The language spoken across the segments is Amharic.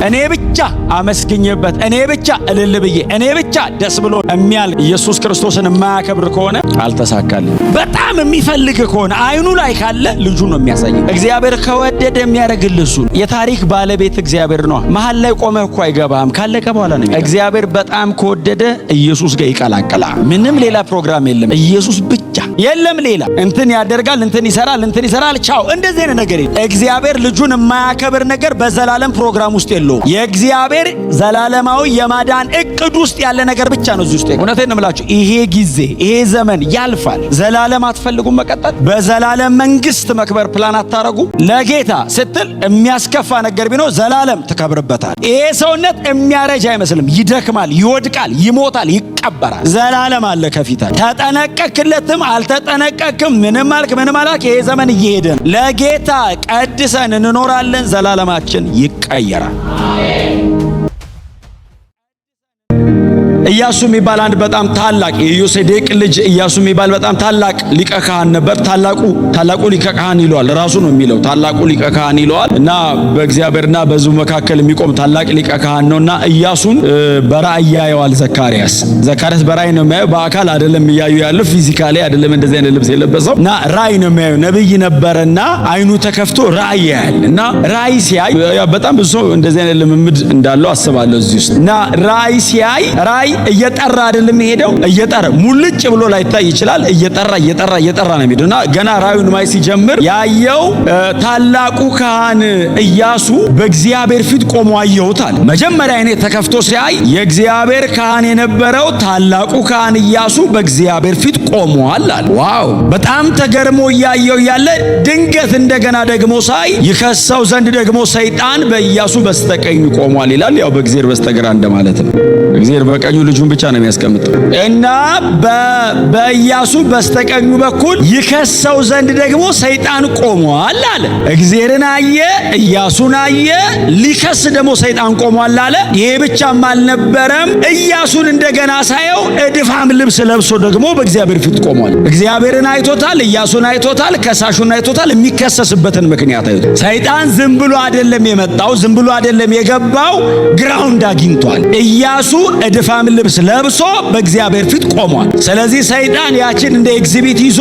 እኔ ብቻ አመስግኝበት፣ እኔ ብቻ እልል ብዬ፣ እኔ ብቻ ደስ ብሎ የሚያል ኢየሱስ ክርስቶስን የማያከብር ከሆነ አልተሳካልኝ። በጣም የሚፈልግ ከሆነ አይኑ ላይ ካለ ልጁ ነው የሚያሳየው። እግዚአብሔር ከወደደ የሚያደርግልህ እሱ ነው። የታሪክ ባለቤት እግዚአብሔር ነው። መሀል ላይ ቆመህ እኮ አይገባም፣ ካለቀ በኋላ ነው። እግዚአብሔር በጣም ከወደደ ኢየሱስ ጋር ይቀላቀላል። ምንም ሌላ ፕሮግራም የለም፣ ኢየሱስ ብቻ የለም። ሌላ እንትን ያደርጋል፣ እንትን ይሰራል፣ ቻው። እንደዚህ አይነት ነገር የለም። እግዚአብሔር ልጁን የማያከብር ነገር በዘላለም ፕሮግራም ውስጥ የለውም። የእግዚአብሔር ዘላለማዊ የማዳን እቅድ ውስጥ ያለ ነገር ብቻ ነው እዚህ ውስጥ። እውነቴን ነው የምላችሁ፣ ይሄ ጊዜ ይሄ ዘመን ያልፋል። ዘላለም አትፈልጉም መቀጠል? በዘላለም መንግስት መክበር ፕላን አታረጉም? ለጌታ ስትል የሚያስከፋ ነገር ቢኖር ዘላለም ትከብርበታል። ይሄ ሰውነት የሚያረጅ አይመስልም። ይደክማል፣ ይወድቃል፣ ይሞታል፣ ይቀበራል። ዘላለም አለ ከፊታል። ተጠነቀቅለትም አልተጠነቀቅም፣ ምንም አልክ ይሄ ዘመን እየሄደ ነው። ለጌታ ቀድሰን እንኖራለን፣ ዘላለማችን ይቀየራል። ኢያሱ የሚባል አንድ በጣም ታላቅ የዮሴዴቅ ልጅ ኢያሱ የሚባል በጣም ታላቅ ሊቀ ካህን ነበር። ታላቁ ሊቀ ካህን ይለዋል፣ ራሱ ነው የሚለው ታላቁ ሊቀ ካህን ይለዋል። እና በእግዚአብሔርና በሕዝቡ መካከል የሚቆም ታላቅ ሊቀ ካህን ነውና ኢያሱን በራእይ ያየዋል። ዘካርያስ በራእይ ነው የሚያየው፣ በአካል አይደለም እያዩ ያለው፣ ፊዚካሊ አይደለም እንደዚህ አይነት ልብስ የለበሰው እና ራእይ ነው የሚያየው። ነብይ ነበርና አይኑ ተከፍቶ ራእይ ያያል። እና ራእይ ሲያይ በጣም ብዙ እንደዚህ አይነት ልምምድ እንዳለው አስባለሁ እዚህ ውስጥ። እና ራእይ ሲያይ ራእይ እየጠራ አይደለም የሚሄደው፣ እየጠራ ሙልጭ ብሎ ላይታይ ይችላል። እየጠራ ነው የሚሄደውና ገና ራእዩን ማየት ሲጀምር ያየው ታላቁ ካህን ኢያሱ በእግዚአብሔር ፊት ቆሞ አየሁታል። መጀመሪያ አይኔ ተከፍቶ ሲያይ የእግዚአብሔር ካህን የነበረው ታላቁ ካህን ኢያሱ በእግዚአብሔር ፊት ቆሟል አለ። ዋው! በጣም ተገርሞ እያየው ያለ ድንገት እንደገና ደግሞ ሳይ ይከሰው ዘንድ ደግሞ ሰይጣን በኢያሱ በስተቀኝ ቆሟል ይላል። ያው በእግዚአብሔር በስተግራ እንደማለት ነው። እግዚአብሔር በቀኙ ልጁን ብቻ ነው የሚያስቀምጠው እና በኢያሱ በስተቀኙ በኩል ይከሰው ዘንድ ደግሞ ሰይጣን ቆሟል አለ። እግዚአብሔርን አየ፣ ኢያሱን አየ፣ ሊከስ ደግሞ ሰይጣን ቆሟል አለ። ይሄ ብቻም አልነበረም። ኢያሱን እንደገና ሳየው እድፋም ልብስ ለብሶ ደግሞ በእግዚአብሔር ፊት ቆሟል። እግዚአብሔርን አይቶታል፣ ኢያሱን አይቶታል፣ ከሳሹን አይቶታል፣ የሚከሰስበትን ምክንያት አይቶታል። ሰይጣን ዝም ብሎ አይደለም የመጣው፣ ዝም ብሎ አይደለም የገባው፣ ግራውንድ አግኝቷል። ኢያሱ እድፋም ልብስ ለብሶ በእግዚአብሔር ፊት ቆሟል። ስለዚህ ሰይጣን ያችን እንደ ኤግዚቢት ይዞ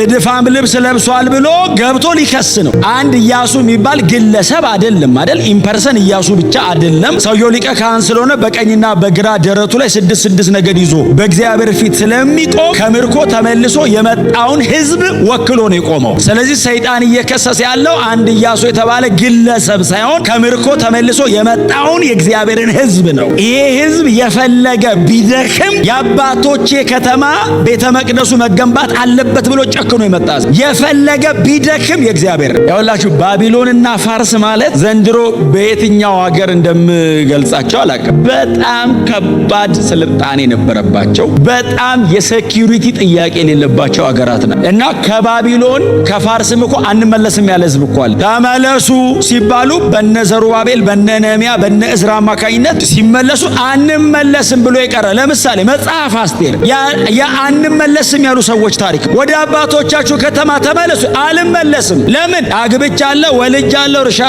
እድፋም ልብስ ለብሷል ብሎ ገብቶ ሊከስ ነው። አንድ ኢያሱ የሚባል ግለሰብ አይደለም ኢምፐርሰን ኢያሱ ብቻ አይደለም። ሰውየው ሊቀ ካህን ስለሆነ በቀኝና በግራ ደረቱ ላይ ስድስት ነገድ ይዞ በእግዚአብሔር ፊት ስለሚቆም ከምርኮ ተመልሶ የመጣውን ሕዝብ ወክሎ ነው የቆመው። ስለዚህ ሰይጣን እየከሰሰ ያለው አንድ ኢያሱ የተባለ ግለሰብ ሳይሆን ከምርኮ ተመልሶ የመጣውን የእግዚአብሔርን ሕዝብ ነው። ይሄ ሕዝብ የፈለገ ቢደክም የአባቶቼ ከተማ ቤተ መቅደሱ መገንባት አለበት ብሎ ጨክኖ የመጣ የፈለገ ቢደክም የእግዚአብሔር ያውላችሁ። ባቢሎንና ፋርስ ማለት ዘንድሮ በየትኛው ሀገር እንደምገልጻቸው አላውቅም። በጣም ከባድ ስልጣኔ ነበረባቸው። በጣም የሴኩሪቲ ጥያቄ የሌለባቸው ሀገራት ናቸው። እና ከባቢሎን ከፋርስም እኮ አንመለስም ያለ ህዝብ እኮ አለ። ተመለሱ ሲባሉ በነ ዘሩባቤል በነ ነህምያ በነ ዕዝራ አማካኝነት ሲመለሱ አንመለስም ብሎ የቀረ ለምሳሌ መጽሐፍ አስቴር አንመለስም ያሉ ሰዎች ታሪክ ወደ አባቶቻችሁ ከተማ ተመለሱ። አልመለስም። ለምን? አግብቻለሁ፣ ወልጃለሁ፣ እርሻ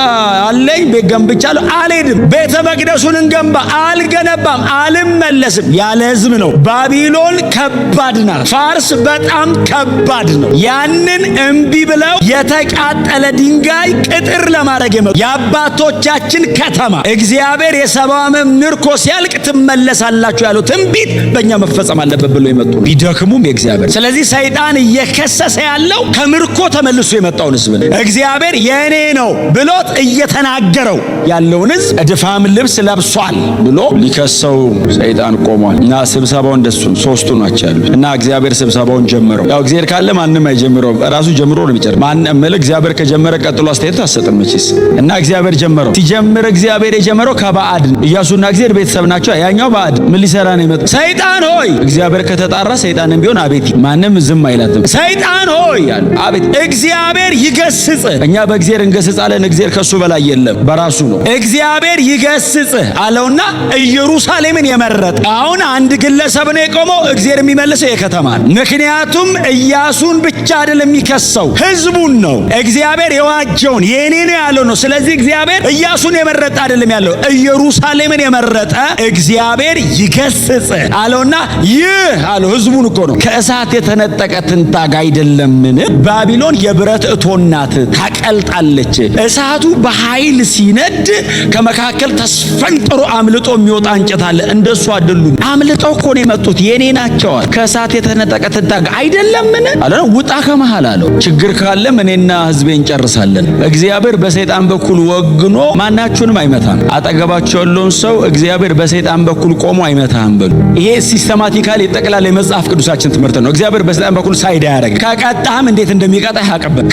አለኝ፣ ቤት ገንብቻለሁ፣ አልሄድም። ቤተ መቅደሱን እንገንባ፣ አልገነባም፣ አልመለስም ያለ ህዝብ ነው። ባቢሎን ከባድ ናት። ፋርስ በጣም ከባድ ነው። ያንን እምቢ ብለው የተቃጠለ ድንጋይ ቅጥር ለማድረግ የመጡ የአባቶቻችን ከተማ እግዚአብሔር የሰባ ዓመት ምርኮ ሲያልቅ ትመለሳላችሁ ያለው ትንቢት በእኛ መፈጸም አለበት ብሎ የመጡ ቢደክሙም የእግዚአብሔር። ስለዚህ ሰይጣን እየከሰሰ ያለው ከምርኮ ተመልሶ የመጣውን ህዝብ ነው። እግዚአብሔር የኔ ነው ብሎት እየተናገረው ያለውን ህዝብ እድፋም ልብስ ለብሷል ብሎ ሊከሰው ሰይጣን ቆሟል። እና ስብሰባው እንደሱ ሶስቱ ናቸው ያሉት። እና እግዚአብሔር ስብሰባውን ጀመረው። ያው እግዚአብሔር ካለ ማንም አይጀምረው፣ ራሱ ጀምሮ ነው የሚጨርሰው። ማንም እግዚአብሔር ከጀመረ ቀጥሎ አስተያየት አሰጥም መቼስ። እና እግዚአብሔር ጀመረው። ሲጀምር እግዚአብሔር የጀመረው ከባዕድ ኢያሱና እግዚአብሔር ቤተሰብ ናቸው። ያኛው ባዕድ ምን ሊሰራ ነው የመጣው? ሰይጣን ሆይ እግዚአብሔር ከተጣራ ሰይጣንም ቢሆን አቤት ማንም ዝም አይላትም። ሰይጣን ሆይ አለ አቤት እግዚአብሔር ይገስጽ። እኛ በእግዚአብሔር እንገስጻለን። እግዚአብሔር ከሱ በላይ የለም፣ በራሱ ነው። እግዚአብሔር ይገስጽ አለውና ኢየሩሳሌምን የመረጠ አሁን አንድ ግለሰብ ነው የቆመው። እግዚአብሔር የሚመልሰው የከተማ ነው። ምክንያቱም ኢያሱን ብቻ አይደለም የሚከሰው ህዝቡን ነው። እግዚአብሔር የዋጀውን የኔ ነው ያለው ነው። ስለዚህ እግዚአብሔር ኢያሱን የመረጠ አይደለም ያለው ኢየሩሳሌምን የመረጠ እግዚአብሔር ይገስጽ አለውና ይህ አለው ህዝቡን እኮ ነው። ከእሳት የተነጠቀ ትንታግ አይደለምን? ባቢሎን የብረት እቶን ናት፣ ታቀልጣለች። እሳቱ በኃይል ሲነድ ከመካከል ተስፈንጥሮ አምልጦ የሚወጣ እንጨት አለ። እንደሱ አይደሉም። አምልጠው እኮ ነው የመጡት፣ የኔ ናቸዋል። ከእሳት የተነጠቀ ትንታግ አይደለምን አለ። ውጣ ከመሃል አለው። ችግር ካለም እኔና ህዝቤ እንጨርሳለን። እግዚአብሔር በሰይጣን በኩል ወግኖ ማናችሁንም አይመታም። አጠገባቸው ያለውን ሰው እግዚአብሔር በሰይጣን በኩል ቆሞ አይመታም በሉ። ይሄ ሲስተማቲካሊ ጠቅላላ የመጽሐፍ ቅዱሳችን ትምህርት ነው። እግዚአብሔር በሰይጣን በኩል ሳይዳ ያደርግ። ከቀጣህም እንዴት እንደሚቀጣህ ያቀበል።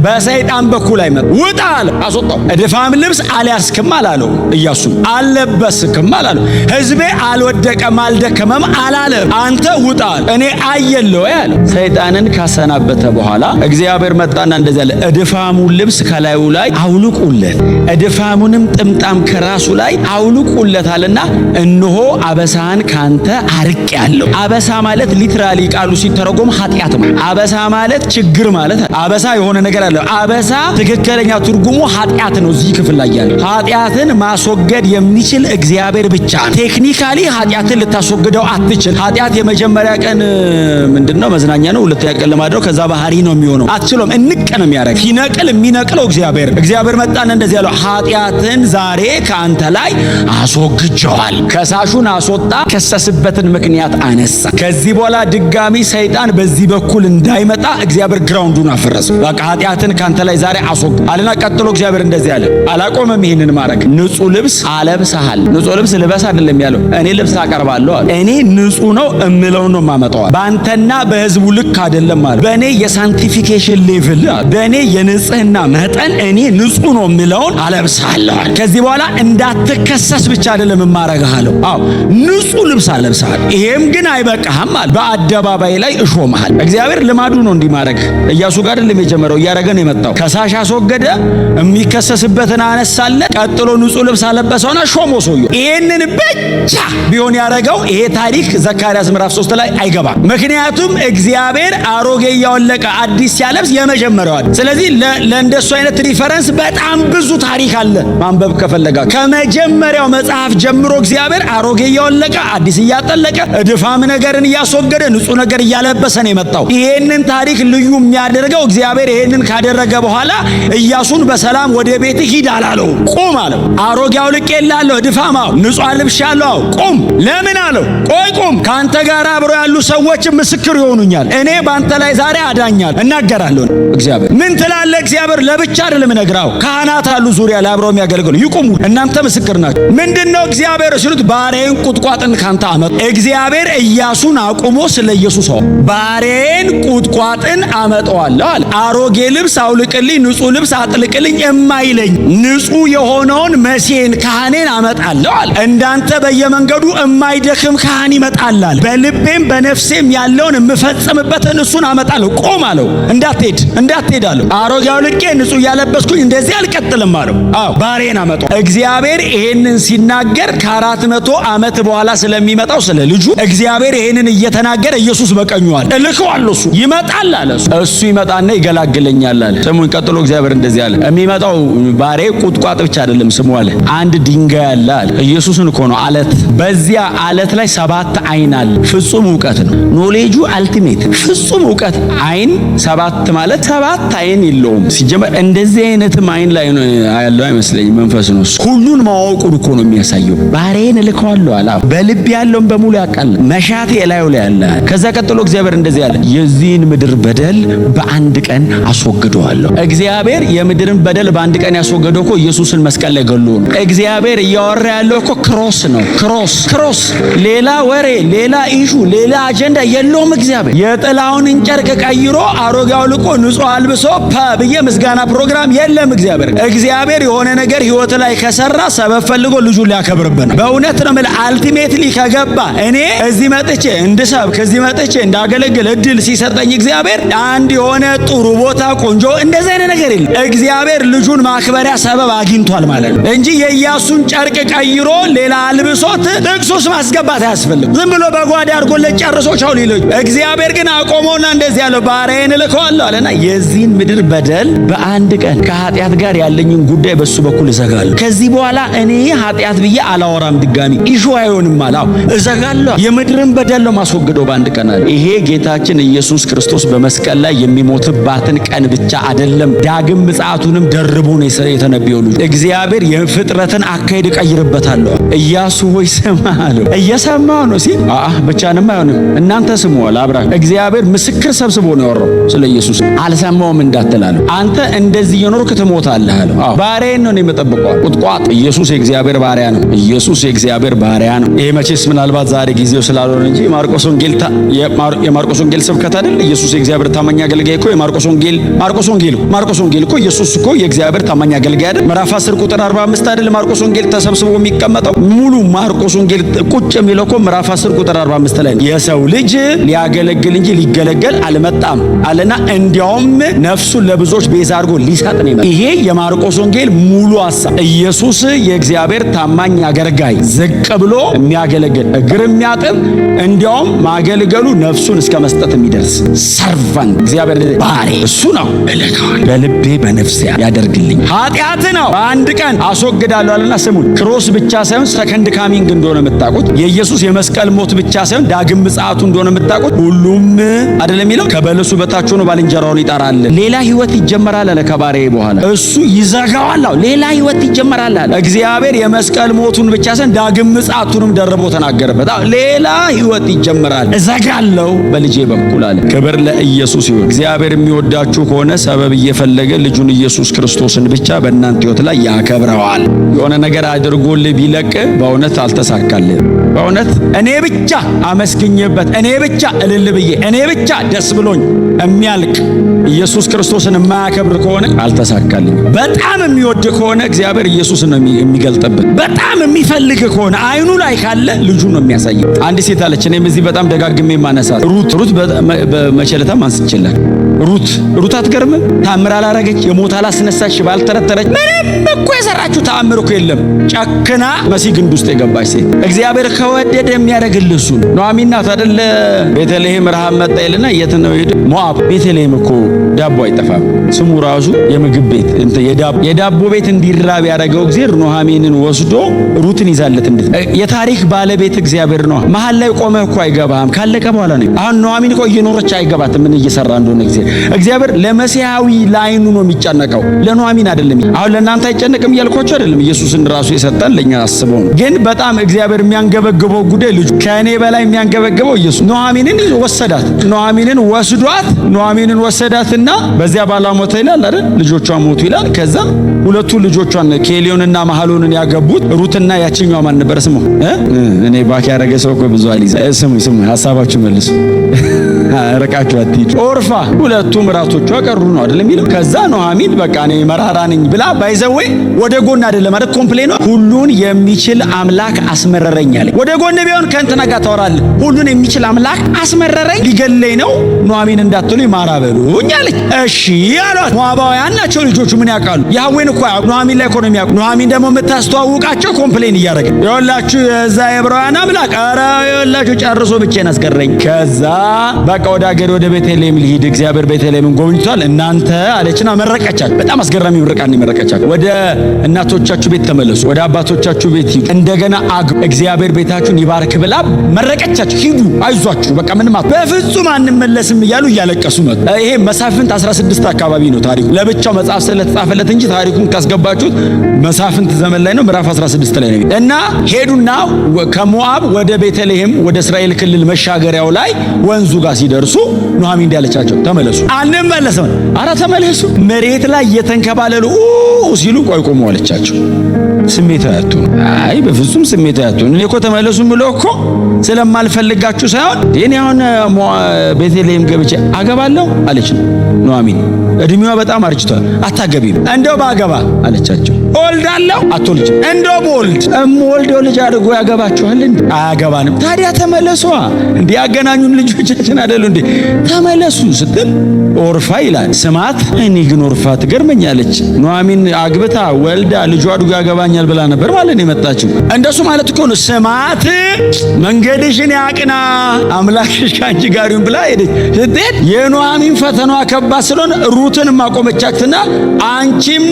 በሰይጣን በኩል አይመጣ። ውጣ አለ። አስወጣው። እድፋም ልብስ አልያዝክም አላለው። ኢያሱ አልለበስክም አላለው። ህዝቤ አልወደቀም አልደከመም አላለ። አንተ ውጣ እኔ አየለው ያለ። ሰይጣንን ካሰናበተ በኋላ እግዚአብሔር መጣና እንደዚህ አለ፣ እድፋሙን ልብስ ከላዩ ላይ አውልቁለት፣ እድፋሙንም ጥምጣም ከራሱ ላይ አውልቁለት አለና እነሆ አበሳን ካንተ አርቄአለሁ። አበሳ ማለት ሊትራሊ ቃሉ ሲተረጎም ኃጢአት ማለት። አበሳ ማለት ችግር ማለት። አበሳ የሆነ ነገር አለ። አበሳ ትክክለኛ ትርጉሙ ኃጢአት ነው። እዚህ ክፍል ላይ ያለ ኃጢአትን ማስወገድ የሚችል እግዚአብሔር ብቻ ነው። ቴክኒካሊ ኃጢአትን ልታስወግደው አትችል። ኃጢአት የመጀመሪያ ቀን ምንድነው መዝናኛ ነው። ሁለተኛ ቀን ለማድረው ከዛ ባህሪ ነው የሚሆነው። አትችሎም። እንቅ ነው የሚያደርግ። ሲነቅል የሚነቅለው እግዚአብሔር መጣና እንደዚህ ያለው ኃጢአትን ዛሬ ከአንተ ላይ አስወግጀዋል። ከሳሹን አስወጣ፣ ከሰስበትን ምክንያት አነሳ። ከዚህ በኋላ ድጋሚ ሰይጣን በዚህ በኩል እንዳይመጣ እግዚአብሔር ግራውንዱን አፈረሰ። በቃ ኃጢአትን ካንተ ላይ ዛሬ አስወግድ አለና ቀጥሎ እግዚአብሔር እንደዚህ ያለ አላቆመም። ይሄንን ማድረግ ንጹህ ልብስ አለብሰሃል። ንጹህ ልብስ ልበስ አይደለም ያለው፣ እኔ ልብስ አቀርባለሁ አለ። እኔ ንጹህ ነው እምለው ነው ማመጣው። ባንተና በህዝቡ ልክ አይደለም ማለት በእኔ የሳንቲፊኬሽን ሌቭል በእኔ የንጽህና መጠን እኔ ንጹህ ነው እምለውን አለብስሃለሁ። ከዚህ በኋላ እንዳትከሰስ ብቻ አይደለም ማረጋሃለሁ። አዎ ንጹህ ልብስ አለብስሃል። ይሄም ግን አይበቃህም አለ። በአደባባይ ላይ እሾምሃል። እግዚአብሔር ልማዱ ነው እንዲማረግ። ኢያሱ ጋር አይደለም የጀመረው፣ እያረገ ነው የመጣው። ከሳሽ አስወገደ፣ የሚከሰስበትን አነሳለ፣ ቀጥሎ ንጹህ ልብስ አለበሰውና ሾሞ ሰውየው። ይሄንን ብቻ ቢሆን ያረገው ይሄ ታሪክ ዘካርያስ ምዕራፍ 3 ላይ አይገባም። ምክንያቱም እግዚአብሔር አሮጌ ያወለቀ አዲስ ሲያለብስ የመጀመሪያው አይደል። ስለዚህ ለእንደሱ አይነት ሪፈረንስ በጣም ብዙ ታሪክ አለ ማንበብ ከፈለጋ። ከመጀመሪያው መጽሐፍ ጀምሮ እግዚአብሔር አሮጌ ያወለቀ አዲስ እያጠለቀ እድፋም ነገርን እያስወገደ ንጹህ ነገር እያለበሰ ነው የመጣው። ይሄንን ታሪክ ልዩ የሚያደርገው እግዚአብሔር ይሄንን ካደረገ በኋላ ኢያሱን በሰላም ወደ ቤት ሂድ አላለው። ቁም አለው። አሮጌ አውልቄልሃለሁ፣ እድፋማው ንጹህ አልብሻለሁ። ቁም። ለምን አለው? ቆይ ቁም፣ ካንተ ጋር አብረው ያሉ ሰዎች ምስክር ይሆኑኛል። እኔ ባንተ ላይ ዛሬ አዳኛል እናገራለሁ። እግዚአብሔር ምን ትላለህ? እግዚአብሔር ለብቻ አይደለም ነግራው፣ ካህናት አሉ ዙሪያ ላይ አብረው የሚያገለግሉ ይቁሙ፣ እናንተ ምስክር ናችሁ። ምንድነው እግዚአብሔር ሲሉት ባሪያዬን ቁጥቋጥን ካንተ አመጣ። እግዚአብሔር ኢያሱን አቁሞ ስለ ኢየሱስ ባሪያዬን ቁጥቋጥን አመጣዋለሁ አለ። አሮጌ ልብስ አውልቅልኝ፣ ንጹህ ልብስ አጥልቅልኝ የማይለኝ ንጹህ የሆነውን መሲህን ካህኔን አመጣለሁ አለ። እንዳንተ በየመንገዱ የማይደክም ካህን ይመጣላል። በልቤም በነፍሴም ያለውን የምፈጽምበትን እሱን አመጣለሁ። ቆም አለው። እንዳትሄድ አለው። አሮጌ አውልቄ ንጹህ ያለበስኩኝ እንደዚህ አልቀጥልም አለው። አዎ ባሪያዬን አመጣው። እግዚአብሔር ይሄንን ሲናገር ከ400 ዓመት በኋላ ስለሚመጣው ስለ ልጁ እግዚአብሔር ይሄንን እየተናገረ ኢየሱስ በቀኙዋል እልከዋለሁ። እሱ ይመጣል አለ። እሱ ይመጣና ይገላግለኛል አለ። ስሙን ቀጥሎ እግዚአብሔር እንደዚህ አለ። የሚመጣው ባሪያዬ ቁጥቋጥ ብቻ አይደለም ስሙ አለ፣ አንድ ድንጋይ አለ አለ። ኢየሱስን እኮ ነው አለት። በዚያ አለት ላይ 7 አይን አለ። ፍጹም ዕውቀት ነው። ኖሌጁ አልቲሜት ፍጹም ዕውቀት። አይን 7 ማለት 7 አይን የለውም ሲጀመር። እንደዚህ አይነትም አይን ላይ ነው ያለው አይመስለኝም። መንፈስ ነው ሁሉን ማወቁን እኮ ነው የሚያሳየው። ባሪያዬን እልከዋለሁ አለ። በልብ ያለውን በሙሉ ያውቃል። መሻቴ እላዩ ላይ አለ። ከዛ ቀጥሎ እግዚአብሔር እንደዚህ አለ፣ የዚህን ምድር በደል በአንድ ቀን አስወግደዋለሁ። እግዚአብሔር የምድርን በደል በአንድ ቀን ያስወገደው እኮ ኢየሱስን መስቀል ላይ ገሎ ነው። እግዚአብሔር እያወራ ያለው እኮ ክሮስ ነው። ክሮስ ሌላ ወሬ፣ ሌላ ኢሹ፣ ሌላ አጀንዳ የለውም። እግዚአብሔር የጥላውን ጨርቅ ቀይሮ አሮጌ አውልቆ ንጹህ አልብሶ ብዬ ምስጋና ፕሮግራም የለም። እግዚአብሔር የሆነ ነገር ህይወት ላይ ከሰራ ሰበብ ፈልጎ ልጁን ሊያከብርብን። በእውነት ነው ይኸውልህ አልቲሜትሊ ከገባ እኔ እዚህ መጥቼ እንድሰብክ እዚህ መጥቼ እንዳገለግል እድል ሲሰጠኝ እግዚአብሔር አንድ የሆነ ጥሩ ቦታ ቆንጆ እንደዚህ አይነት ነገር የለም። እግዚአብሔር ልጁን ማክበሪያ ሰበብ አግኝቷል ማለት ነው እንጂ የኢያሱን ጨርቅ ቀይሮ ሌላ አልብሶት ጥቅሱስ ማስገባት አያስፈልግም። ዝም ብሎ በጓዳ አድርጎለት ጨርሶ ቻው ሊለው። እግዚአብሔር ግን አቆመውና እንደዚህ ያለው ባሪያዬን እልከዋለሁ አለና የዚህን ምድር በደል በአንድ ቀን ከኃጢአት ጋር ያለኝን ጉዳይ በሱ በኩል እዘጋለሁ። ከዚህ በኋላ እኔ ኃጢአት ብዬ አላወራም ድጋሚ ኢሹ አይሆንም አላው እዘጋለሁ። የምድርን በደል ነው ማስወግደው በአንድ ቀን አለ። ይሄ ጌታችን ኢየሱስ ክርስቶስ በመስቀል ላይ የሚሞትባትን ቀን ብቻ አይደለም ዳግም ምጽአቱንም ደርቦ ነው የተነበየው። እግዚአብሔር የፍጥረትን አካሄድ እቀይርበታለሁ። ኢያሱ ሆይ ስማ አለው። እየሰማው ነው ሲል ብቻንም አይሆንም እናንተ ስሙ አለ አብርሃም። እግዚአብሔር ምስክር ሰብስቦ ነው ያወራው ስለ ኢየሱስ። አልሰማውም እንዳትላለ አንተ እንደዚህ የኖርክ ትሞታለህ አለው። ባሪያዬን ነው የምጠብቀው። ቁጥቋጥ ኢየሱስ የእግዚአብሔር ባሪያ ነው። ኢየሱስ የእግዚአብሔር ባሪያ ነው። ይሄ መቼስ ምናልባት ዛሬ ጊዜው ስላልሆነ እንጂ የማርቆስ ወንጌል ስብከት አይደል? ኢየሱስ የእግዚአብሔር ታማኝ አገልጋይ እኮ የማርቆስ ወንጌል እኮ ኢየሱስ እኮ የእግዚአብሔር ታማኝ አገልጋይ አይደል? ምዕራፍ 10 ቁጥር 45 አይደል? ማርቆስ ወንጌል ተሰብስቦ የሚቀመጠው ሙሉ ማርቆስ ወንጌል ቁጭ የሚለው እኮ ምዕራፍ 10 ቁጥር 45 ላይ የሰው ልጅ ሊያገለግል እንጂ ሊገለገል አልመጣም አለና እንዲያውም ነፍሱን ለብዙዎች ቤዛ አድርጎ ሊሰጥ ነው። ይሄ የማርቆስ ወንጌል ሙሉ ሐሳብ ኢየሱስ የእግዚአብሔር ታማኝ አገልጋይ ዝቅ ብሎ የሚያገለግል እግር የሚያጥብ እንዲያውም ማገልገሉ ነፍሱን እስከ መስጠት የሚደርስ ሰርቫንት እግዚአብሔር ባሪያ እሱ ነው። እልካዋለሁ በልቤ በነፍሴ ያደርግልኝ ኃጢአት ነው በአንድ ቀን አስወግዳለሁ አለና ስሙን ክሮስ ብቻ ሳይሆን ሰከንድ ካሚንግ እንደሆነ የምታውቁት የኢየሱስ የመስቀል ሞት ብቻ ሳይሆን ዳግም ምጽአቱ እንደሆነ የምታውቁት ሁሉም አይደለም የሚለው ከበለሱ በታች ሆኖ ባልንጀራውን ይጠራል። ሌላ ህይወት ይጀመራል አለ ከባሪያዬ በኋላ እሱ ይዘጋዋል። ሌላ ህይወት ይጀመራል አለ እግዚአብሔር። የመስቀል ሞቱን ብቻ ሳይሆን ዳግም ምጽአቱንም ደርቦ ተናገረበት። ሌላ ህይወት ይጀመራል እዘጋለሁ በልጄ በኩል አለ። ክብር ለኢየሱስ ይሁን። እግዚአብሔር የሚወዳችሁ ከሆነ ሰበብ እየፈለገ ልጁን ኢየሱስ ክርስቶስን ብቻ በእናንተ ህይወት ላይ ያከብረዋል። የሆነ ነገር አድርጎልህ ቢለቅ በእውነት አልተሳካልህም። በእውነት እኔ ብቻ አመስግኜበት እኔ ብቻ እልል ብዬ እኔ ብቻ ደስ ብሎኝ የሚያልቅ ኢየሱስ ክርስቶስን የማያከብር ከሆነ አልተሳካልኝ። በጣም የሚወድ ከሆነ እግዚአብሔር ኢየሱስን ነው የሚገልጥበት። በጣም የሚፈልግ ከሆነ አይኑ ላይ ካለ ልጁ ነው የሚያሳየው። አንድ ሴት አለች፣ እኔም እዚህ በጣም ደጋግሜ ማነሳት ሩት በመቸለታም አንስችላል። ሩት አትገርምም? ታምር አላረገች፣ የሞት አላስነሳች፣ ባልተረተረች፣ ምንም እኮ የሰራችው ተአምር እኮ የለም። ጨክና መሲህ ግንድ ውስጥ የገባች ሴት እግዚአብሔር ከወደደ የሚያደርግልህ እሱ ነው። ኑኃሚን ናት አይደለ? ቤተልሔም ረሃብ መጣ ይልና የት ነው ሄደ? ሞዓብ። ቤተልሔም እኮ ዳቦ አይጠፋም። ስሙ ራሱ የምግብ ቤት የዳቦ ቤት እንዲራብ ያደረገው እግዚአብሔር ኑኃሚንን ወስዶ ሩትን ይዛለት የታሪክ ባለቤት እግዚአብሔር ነው። መሀል ላይ ቆመህ እኮ አይገባህም፣ ካለቀ በኋላ ነው። አሁን ኑኃሚን እኮ እየኖረች አይገባትም ምን እየሰራ እንደሆነ እግዚአብሔር ለመሲያዊ ላይኑ ነው የሚጨነቀው፣ ለኑኃሚን አይደለም። አሁን ለእናንተ አይጨነቅም እያልኳችሁ አይደለም። ኢየሱስን ራሱ የሰጠን ለኛ አስበው ነው። ግን በጣም እግዚአብሔር የሚያንገበግበው ጉዳይ ልጁ ከኔ በላይ የሚያንገበግበው ኢየሱስ ኑኃሚንን ወሰዳት። ኑኃሚንን ወሰዳትና በዚያ ባላ ሞተ ይላል አይደል? ልጆቿ ሞቱ ይላል። ከዛ ሁለቱ ልጆቿን ኬሊዮንና መሐሎንን ያገቡት ሩትና ያቺኛው ማን ነበር ስሙ? እኔ ባክ ያረገ ሰው እኮ ብዙ አሊዛ ስሙ ሐሳባችሁ መልሱ ረቃችሁ አትሂዱ። ኦርፋ ሁለቱ ምራቶቿ ቀሩ ነው አይደል የሚለው። ከዛ ኑኃሚን በቃ እኔ መራራ ነኝ ብላ ባይዘዌ ወደ ጎን አይደለም ማለት ኮምፕሌኗ ሁሉን የሚችል አምላክ አስመረረኝ አለ። ወደ ጎን ቢሆን ከእንትና ጋር ታወራለህ። ሁሉን የሚችል አምላክ አስመረረኝ ሊገለኝ ነው ኑኃሚን እንዳትሉ ማራ በሉኝ አለች። እሺ አሏት። ሞዓባውያን ናቸው ልጆቹ ምን ያውቃሉ? ያህዌን እኮ ኑኃሚን ላይ እኮ ነው የሚያውቁ። ኑኃሚን ደግሞ የምታስተዋውቃቸው ኮምፕሌን እያደረገ ይኸውላችሁ የዛ የዕብራውያን አምላክ ኧረ ይኸውላችሁ ጨርሶ ብቻዬን አስቀረኝ። ከዛ በቃ ወደ ሀገር ወደ ቤተልሔም ልሂድ እግዚአብሔር ቤተልሔምን ጎብኝቷል እናንተ አለችና መረቀቻቸው። በጣም አስገራሚ ምርቃት ነው መረቀቻቸው። ወደ እናቶቻችሁ ቤት ተመለሱ፣ ወደ አባቶቻችሁ ቤት ሂዱ፣ እንደገና አግቡ፣ እግዚአብሔር ቤታችሁን ይባርክ ብላ መረቀቻቸው። ሂዱ አይዟችሁ በቃ ምንም በፍጹም አንመለስም እያሉ እያለቀሱ መጡ። ይሄ መሳፍንት 16 አካባቢ ነው ታሪኩ። ለብቻው መጽሐፍ ስለተጻፈለት እንጂ ታሪኩን ካስገባችሁት መሳፍንት ዘመን ላይ ነው፣ ምዕራፍ 16 ላይ ነው። እና ሄዱና ከሞዓብ ወደ ቤተልሔም ወደ እስራኤል ክልል መሻገሪያው ላይ ወንዙ ጋር ሲደርሱ ኑኃሚን እንዳለቻቸው ተመለሱ። አንመለስም። ኧረ ተመለሱ። መሬት ላይ እየተንከባለሉ ሲሉ ቆይ ቆሙ አለቻቸው። ስሜታዊ አትሁኑ። አይ በፍጹም ስሜታዊ አትሁኑ። እኔ እኮ ተመለሱ ብለው እኮ ስለማልፈልጋችሁ ሳይሆን እኔ አሁን ቤተልሔም ገብቼ አገባለሁ አለች ኑኃሚን። እድሜዋ በጣም አርጅቷል። አታገቢም እንደው ባገባ አለቻቸው። እወልዳለሁ አትወልጅ። እንደው በወልድ እምወልደው ልጅ አድርጎ ያገባችኋል እንዴ? አያገባንም። ታዲያ ተመለሷ እንዴ ያገናኙን ልጆቻችን አይደሉ እንዴ? ተመለሱ ስትል ኦርፋ ይላል ስማት። እኔ ግን ኦርፋ ትገርመኛለች። ኑኃሚን አግብታ ወልዳ ልጇ አድጎ ያገባኛል ብላ ነበር ማለት ነው የመጣችው። እንደሱ ማለት እኮ ነው። ስማት መንገድሽን ያቅና አምላክሽ ካንቺ ጋር ይሁን ብላ ሄደች። ስትሄድ የኑኃሚን ፈተናዋ ከባድ ስለሆነ ሩትን ማቆመቻትና አንቺም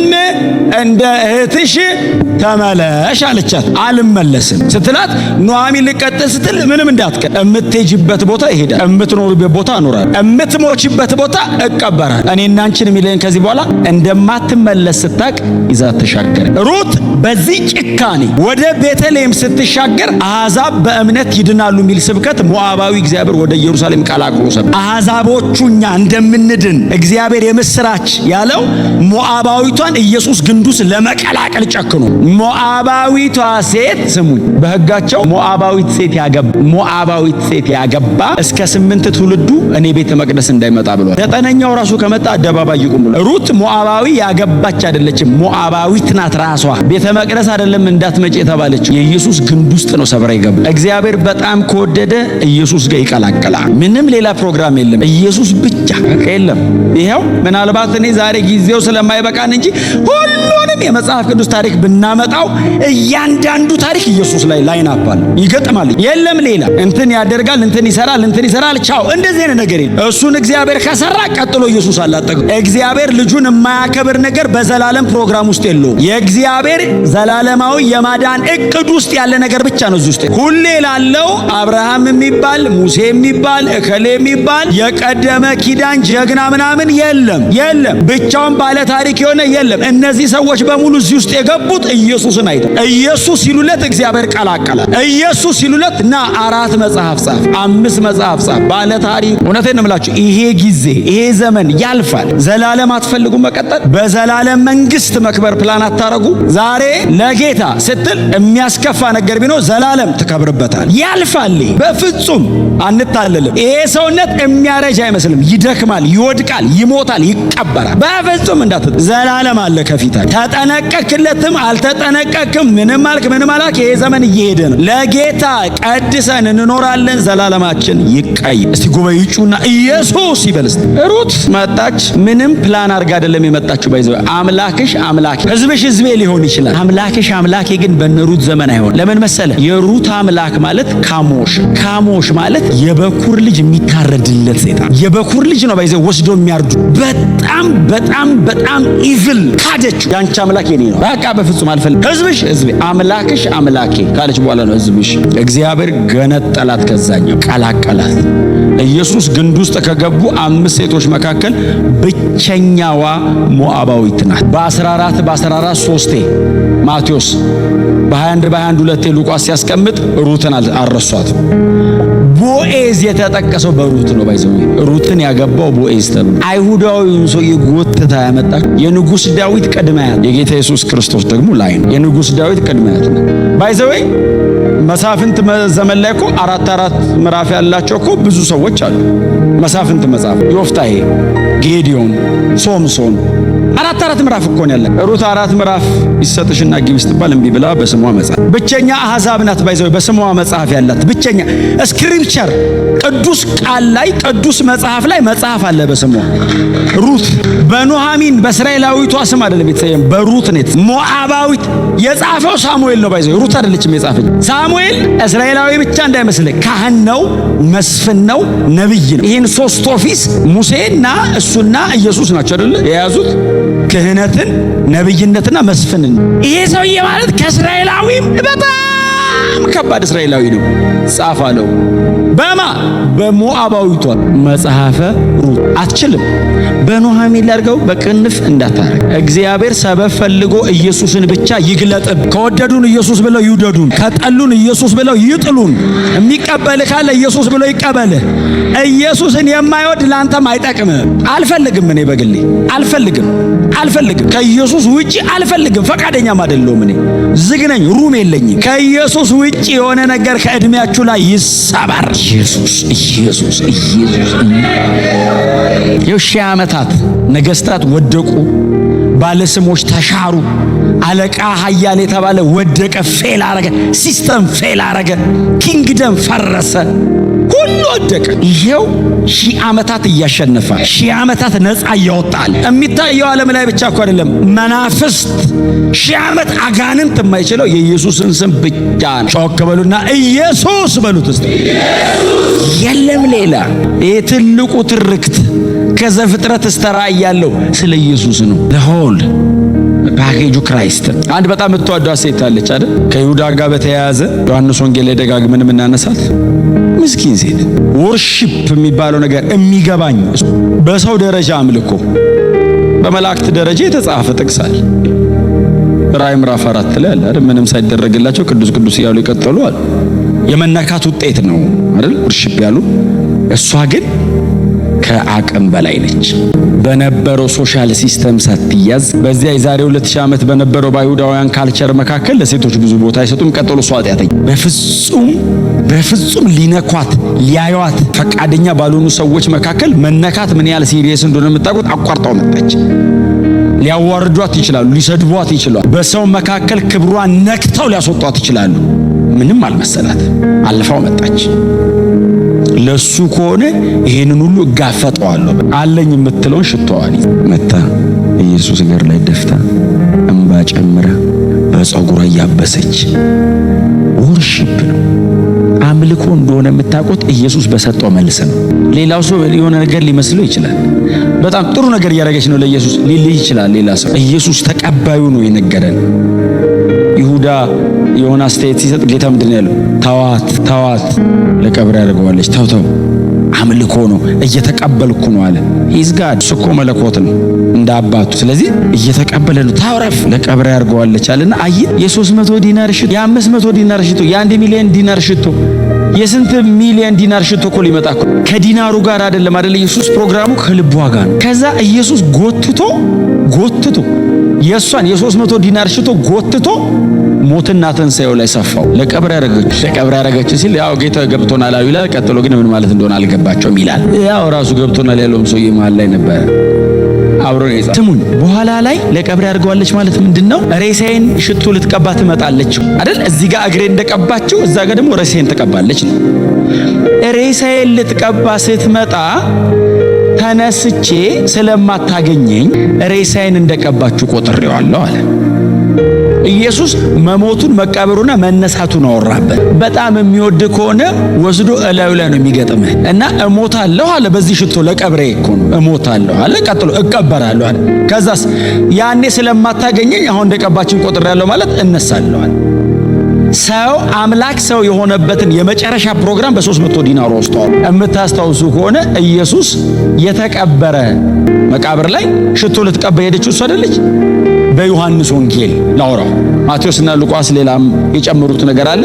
እንደ እህትሽ ተመለሽ አለቻት። አልመለስም ስትላት ኑኃሚን ልቀጥል ስትል ምንም እንዳትቀር እምትሄጂበት ቦታ ይሄዳል፣ እምትኖርበት ቦታ እኖራለሁ፣ እምትሞችበት ቦታ እቀበራለሁ። እኔና አንቺን የሚለየን ከዚህ በኋላ እንደማትመለስ ስታቅ ይዛት ተሻገረ። ሩት በዚህ ጭካኔ ወደ ቤተልሔም ስትሻገር አሕዛብ በእምነት ይድናሉ የሚል ስብከት ሞዓባዊ እግዚአብሔር ወደ ኢየሩሳሌም ቀላቅሎ ሰበከ። አሕዛቦቹ እኛ እንደምንድን እግዚአብሔር የምስራች ያለው ሞዓባዊቷን ኢየሱስ ግንዱስ ለመቀላቀል ጨክኖ ሞዓባዊቷ ሴት ስሙኝ፣ በሕጋቸው ሞዓባዊት ሴት ያገባ እስከ 8 ትውልዱ እኔ ቤተ መቅደስ እንዳይመጣ ብሏል። 9ኛው ራሱ ከመጣ አደባባይ ይቁም ብሏል። ሩት ሞዓባዊ ያገባች አይደለችም፣ ሞዓባዊት ናት ራሷ። ቤተ መቅደስ አይደለም እንዳትመጪ የተባለችው የኢየሱስ ግንድ ውስጥ ነው ሰብራ ይገባ። እግዚአብሔር በጣም ከወደደ ኢየሱስ ጋር ይቀላቀላል። ምንም ሌላ ፕሮግራም የለም፣ ኢየሱስ ብቻ የለም። ይሄው ምናልባት እኔ ዛሬ ጊዜው ስለማይበቃን እንጂ ሁሉንም የመጽሐፍ ቅዱስ ታሪክ ብናመጣው እያንዳንዱ ታሪክ ኢየሱስ ላይ ላይናባል ይገጥማል። የለም ሌላ እንትን ያደርጋል፣ እንትን ይሰራል፣ ቻው እንደዚህ አይነት ነገር የለም። እሱን እግዚአብሔር ከሰራ ቀጥሎ ኢየሱስ አላጠቀ። እግዚአብሔር ልጁን የማያከብር ነገር በዘላለም ፕሮግራም ውስጥ የለውም። የእግዚአብሔር ዘላለማዊ የማዳን እቅድ ውስጥ ያለ ነገር ብቻ ነው እዚህ ውስጥ። ሁሌ ላለው አብርሃም የሚባል ሙሴ የሚባል እከሌ የሚባል የቀደመ ኪዳን ጀግና ምናምን የለም። ብቻውን ባለ ታሪክ የሆነ የለም። እነዚህ ሰዎች በሙሉ እዚህ ውስጥ የገቡት ኢየሱስን አይተው ኢየሱስ ሲሉለት እግዚአብሔር ቀላቀላል። ኢየሱስ ሲሉለት ና 4 መጽሐፍ ጻፍ፣ 5 መጽሐፍ ጻፍ ባለ ታሪክ። እውነቴን ነው የምላችሁ፣ ይሄ ጊዜ ይሄ ዘመን ያልፋል። ዘላለም አትፈልጉ መቀጠል? በዘላለም መንግስት መክበር ፕላን አታረጉ? ዛሬ ለጌታ ስትል የሚያስከፋ ነገር ቢኖር ዘላለም ትከብርበታል። ያልፋል። በፍጹም አንታለልም። ይሄ ሰውነት የሚያረጅ አይመስልም። ይደክማል፣ ይወድቃል፣ ይሞታል፣ ይቀበራል። በፍጹም እንዳትል። ዘላለም አለ ከፊታችን። ተጠነቀቅለትም አልተጠነቀቅም ምንም አልክ ይሄ ዘመን እየሄደ ነው። ለጌታ ቀድሰን እንኖራለን። ዘላለማችን ይቀይ። እስቲ ጉባኤ ይጩና ኢየሱስ ይበልስ። ሩት መጣች። ምንም ፕላን አድርጋ አይደለም የመጣችው። ባይዘው አምላክሽ አምላኬ፣ ህዝብሽ ህዝቤ ሊሆን ይችላል። አምላክሽ አምላኬ ግን በነሩት ዘመን አይሆን። ለምን መሰለ? የሩት አምላክ ማለት ካሞሽ ማለት የበኩር ልጅ የሚታረድለት ሰይጣን የበኩር ልጅ ነው። ባይዘው ወስዶ የሚያርዱ በጣም ኢቪል ካደችው። ያንቺ አምላክ የኔ ነው በቃ በፍጹም አልፈልግም። ህዝብሽ ህዝቤ፣ አምላክሽ አምላኬ ካለች በኋላ ነው ህዝብሽ። እግዚአብሔር ገነጠላት፣ ከዛኛው ቀላቀላት። ኢየሱስ ግንድ ውስጥ ከገቡ 5 ሴቶች መካከል ብቸኛዋ ሞዓባዊት ናት። በ14 3 ማቴዎስ፣ በ21 2 ሉቃስ ሲያስቀምጥ ሩትን አልረሷት። ቦኤዝ የተጠቀሰው በሩት ነው። ባይዘው ሩትን ያገባው ቦኤዝ ተብሎ አይሁዳዊውን ሰው የጎተታ ያመጣ የንጉስ ዳዊት ቅድመያት፣ የጌታ ኢየሱስ ክርስቶስ ደግሞ ላይ ነው። የንጉስ ዳዊት ቅድመያት ነው። ባይዘው መሳፍንት ዘመን ላይ እኮ 4 ምዕራፍ ያላቸው እኮ ብዙ ሰዎች አሉ። መሳፍንት መጽሐፍ ዮፍታሔ፣ ጌዲዮን፣ ሶምሶን 4 ምዕራፍ እኮ ነው ያለ። ሩት 4 ምዕራፍ ይሰጥሽና ግቢ ስትባል እምቢ ብላ በስሟ መጽሐፍ ብቸኛ አሕዛብ ናት። ባይዘው በስሟ መጽሐፍ ያላት ብቸኛ ስክሪፕቸር ቅዱስ ቃል ላይ ቅዱስ መጽሐፍ ላይ መጽሐፍ አለ በስሟ ሩት። በኑኃሚን በእስራኤላዊቷ ስም አይደለም የተሰየመ፣ በሩት ነው። ሞዓባዊት የጻፈው ሳሙኤል ነው። ባይዘው ሩት አይደለችም የጻፈች። ሳሙኤል እስራኤላዊ ብቻ እንዳይመስልህ፣ ካህን ነው፣ መስፍን ነው፣ ነብይ ነው። ይሄን 3 ኦፊስ ሙሴና እሱና ኢየሱስ ናቸው አይደል የያዙት፣ ክህነትን፣ ነብይነትና መስፍንን። ይሄ ሰውዬ ማለት ከእስራኤላዊም በጣም ከባድ እስራኤላዊ ነው። ጻፍ አለው በሞዓባዊቷ መጽሐፈ ሩት። አትችልም። በኑኃሚን ላድርገው በቅንፍ እንዳታረግ። እግዚአብሔር ሰበብ ፈልጎ ኢየሱስን ብቻ ይግለጥብ። ከወደዱን ኢየሱስ ብለው ይውደዱን፣ ከጠሉን ኢየሱስ ብለው ይጥሉን። የሚቀበል ካለ ኢየሱስ ብለው ይቀበል። ኢየሱስን የማይወድ ላንተም አይጠቅምም። አልፈልግም። እኔ በግሌ አልፈልግም። ከኢየሱስ ውጪ አልፈልግም። ፈቃደኛም አይደለሁም። እኔ ዝግ ነኝ፣ ሩም የለኝም። ከኢየሱስ ውጪ የሆነ ነገር ከእድሜያችሁ ላይ ይሰባር። ኢየሱስ የ1000 ዓመታት ነገስታት ወደቁ፣ ባለስሞች ተሻሩ፣ አለቃ ኃያል የተባለ ወደቀ፣ ፌል አረገ፣ ሲስተም ፌል አረገ፣ ኪንግደም ፈረሰ፣ ሁሉ ወደቀ። ይሄው 1000 ዓመታት እያሸነፈ 1000 ዓመታት ነፃ እያወጣል። የሚታየው ዓለም ላይ ብቻ እኮ አይደለም፣ መናፍስት 1000 ዓመት አጋንንት የማይችለው የኢየሱስን ስም ብቻ ነው። ጮክ በሉና ኢየሱስ በሉት እስቲ። የለም ሌላ። ይሄ ትልቁ ትርክት ከዘፍጥረት እስከ ራእይ ያለው ስለ ኢየሱስ ነው። ለሆል ፓኬጁ ክራይስት። አንድ በጣም የምትወደው ሴት አለች አይደል? ከይሁዳ ጋር በተያያዘ ዮሐንስ ወንጌል ላይ ደጋግመን የምናነሳት ምስኪን ሴት። ወርሺፕ የሚባለው ነገር የሚገባኝ በሰው ደረጃ አምልኮ፣ በመላእክት ደረጃ የተጻፈ ጥቅስ አለ። ራእይ ምዕራፍ 4 ላይ አለ አይደል? ምንም ሳይደረግላቸው ቅዱስ ቅዱስ እያሉ ይቀጥሉ አለ። የመነካት ውጤት ነው አይደል? ወርሺፕ ያሉ። እሷ ግን ከአቅም በላይ ነች። በነበረው ሶሻል ሲስተም ሳትያዝ በዚያ የዛሬ 2000 ዓመት በነበረው በአይሁዳውያን ካልቸር መካከል ለሴቶች ብዙ ቦታ አይሰጡም። ቀጥሎ እሷ ኃጢአተኛ በፍጹም ሊነኳት ሊያዩት ፈቃደኛ ባልሆኑ ሰዎች መካከል መነካት ምን ያህል ሲሪየስ እንደሆነ የምታውቁት አቋርጣው መጣች። ሊያዋርዷት ይችላሉ፣ ሊሰድቧት ይችላሉ። በሰው መካከል ክብሯን ነክተው ሊያስወጧት ይችላሉ። ምንም አልመሰላት፣ አልፋው መጣች። ለሱ ከሆነ ይሄንን ሁሉ እጋፈጠዋለሁ አለኝ የምትለውን ሽቶዋን መታ ኢየሱስ እግር ላይ ደፍታ እንባ ጨምራ በፀጉሯ እያበሰች። ወርሺፕ ነው፣ አምልኮ እንደሆነ የምታውቁት ኢየሱስ በሰጠው መልስ ነው። ሌላው ሰው የሆነ ነገር ሊመስለው ይችላል። በጣም ጥሩ ነገር እያደረገች ነው ለኢየሱስ ሊልህ ይችላል ሌላ ሰው። ኢየሱስ ተቀባዩ ነው የነገረን። ይሁዳ የሆነ አስተያየት ሲሰጥ ጌታ ምንድን ነው ያለው? ተዋት ለቀብር ያደርገዋለች። ተው አምልኮ ነው፣ እየተቀበልኩ ነው አለ። ሂዝ ጋድ እኮ መለኮት ነው እንደ አባቱ። ስለዚህ እየተቀበለ ነው። ታውረፍ ለቀብር ያደርገዋለች አለና አይ የ300 ዲናር ሽቶ፣ የ500 ዲናር ሽቶ፣ የ1 ሚሊዮን ዲናር ሽቶ፣ የስንት ሚሊዮን ዲናር ሽቶ እኮ ሊመጣ እኮ ከዲናሩ ጋር አይደለም ኢየሱስ ፕሮግራሙ ከልቧ ጋር ነው። ከዛ ኢየሱስ ጎትቶ የሷን የ300 ዲናር ሽቶ ጎትቶ ሞትና ትንሣኤው ላይ ሰፋው። ለቀብር ያረገች ሲል ያው ጌታ ገብቶናል አሉ ይላል። ቀጥሎ ግን ምን ማለት እንደሆነ አልገባቸውም ይላል። ያው ራሱ ገብቶናል ያለውም ሰውዬ መሃል ላይ ነበር አብሮ ነው። ስሙኝ፣ በኋላ ላይ ለቀብር ያርገዋለች ማለት ምንድነው? ሬሳዬን ሽቶ ልትቀባ ትመጣለች አይደል? እዚህ ጋር እግሬ እንደቀባችው እዛ ጋር ደግሞ ሬሳዬን ትቀባለች ነው። ሬሳዬን ልትቀባ ስትመጣ ተነስቼ ስለማታገኘኝ ሬሳዬን እንደቀባችሁ ቆጥሬዋለሁ አለ። ኢየሱስ መሞቱን መቃብሩና መነሳቱን አወራበት። በጣም የሚወድ ከሆነ ወስዶ እላዩ ላይ ነው የሚገጥምህ እና እሞታለሁ አለ። በዚህ ሽቶ ለቀብሬ እኮ ነው እሞታለሁ አለ። ቀጥሎ እቀበራለሁ አለ። ከዛስ ያኔ ስለማታገኘኝ አሁን እንደቀባችን ቆጥሬያለሁ ማለት እነሳለሁ አለ። ሰው አምላክ ሰው የሆነበትን የመጨረሻ ፕሮግራም በ300 ዲናር ወስጧል። የምታስታውሱ ከሆነ ኢየሱስ የተቀበረ መቃብር ላይ ሽቶ ልትቀባ ሄደችው እሱ አይደለች? በዮሐንስ ወንጌል ላውራው ማቴዎስና ሉቃስ ሌላም የጨመሩት ነገር አለ።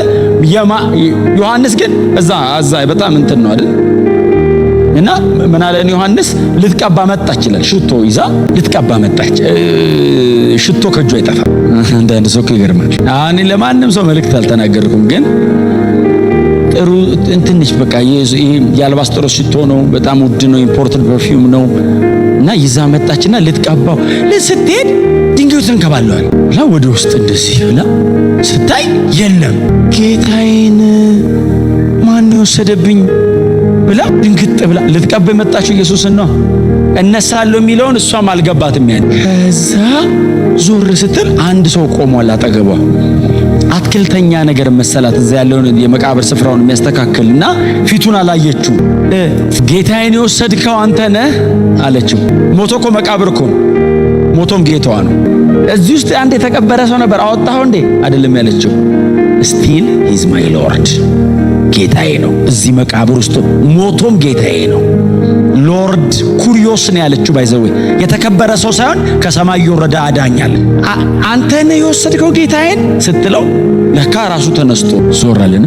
ዮሐንስ ግን እዛ በጣም እንትን ነው አይደል? እና ምን አለ ዮሐንስ? ልትቀባ መጣች ይላል። ሽቶ ይዛ ልትቀባ መጣች። ሽቶ ከእጇ አይጠፋም። አንዳንድ ሰው ይገርማል። እኔ ለማንም ሰው መልእክት አልተናገርኩም፣ ግን ጥሩ እንትንሽ በቃ የአልባስጥሮስ ሽቶ ነው፣ በጣም ውድ ነው፣ ኢምፖርትድ ፐርፊውም ነው። እና ይዛ መጣችና ልትቀባው ስትሄድ ድንጋዩ ተንከባለዋል ብላ ወደ ውስጥ እንደዚህ ብላ ስታይ የለም። ጌታዬን ማን ወሰደብኝ ብላ ድንግጥ ብላ ልትቀባ የመጣችው ኢየሱስን ነው። እነሳለሁ የሚለውን እሷም አልገባትም። ያን ከዛ ዞር ስትል አንድ ሰው ቆሟል አጠገቧ። አትክልተኛ ነገር መሰላት እዛ ያለውን የመቃብር ስፍራውን የሚያስተካክልና ፊቱን አላየችው። ጌታዬን የወሰድከው አንተ ነህ አለችው። ሞቶ እኮ መቃብር እኮ ሞቶም ጌታዋ ነው። እዚህ ውስጥ አንድ የተቀበረ ሰው ነበር፣ አወጣኸው እንዴ? አይደለም ያለችው። ስቲል ሂዝ ማይ ሎርድ፣ ጌታዬ ነው። እዚህ መቃብር ውስጥ ሞቶም ጌታዬ ነው። ሎርድ ኩሪዮስ ነው ያለችው። ባይዘው የተከበረ ሰው ሳይሆን ከሰማይ የወረደ አዳኛል። አንተ ነህ የወሰድከው ጌታዬን ስትለው ለካ ራሱ ተነስቶ ዞራልን።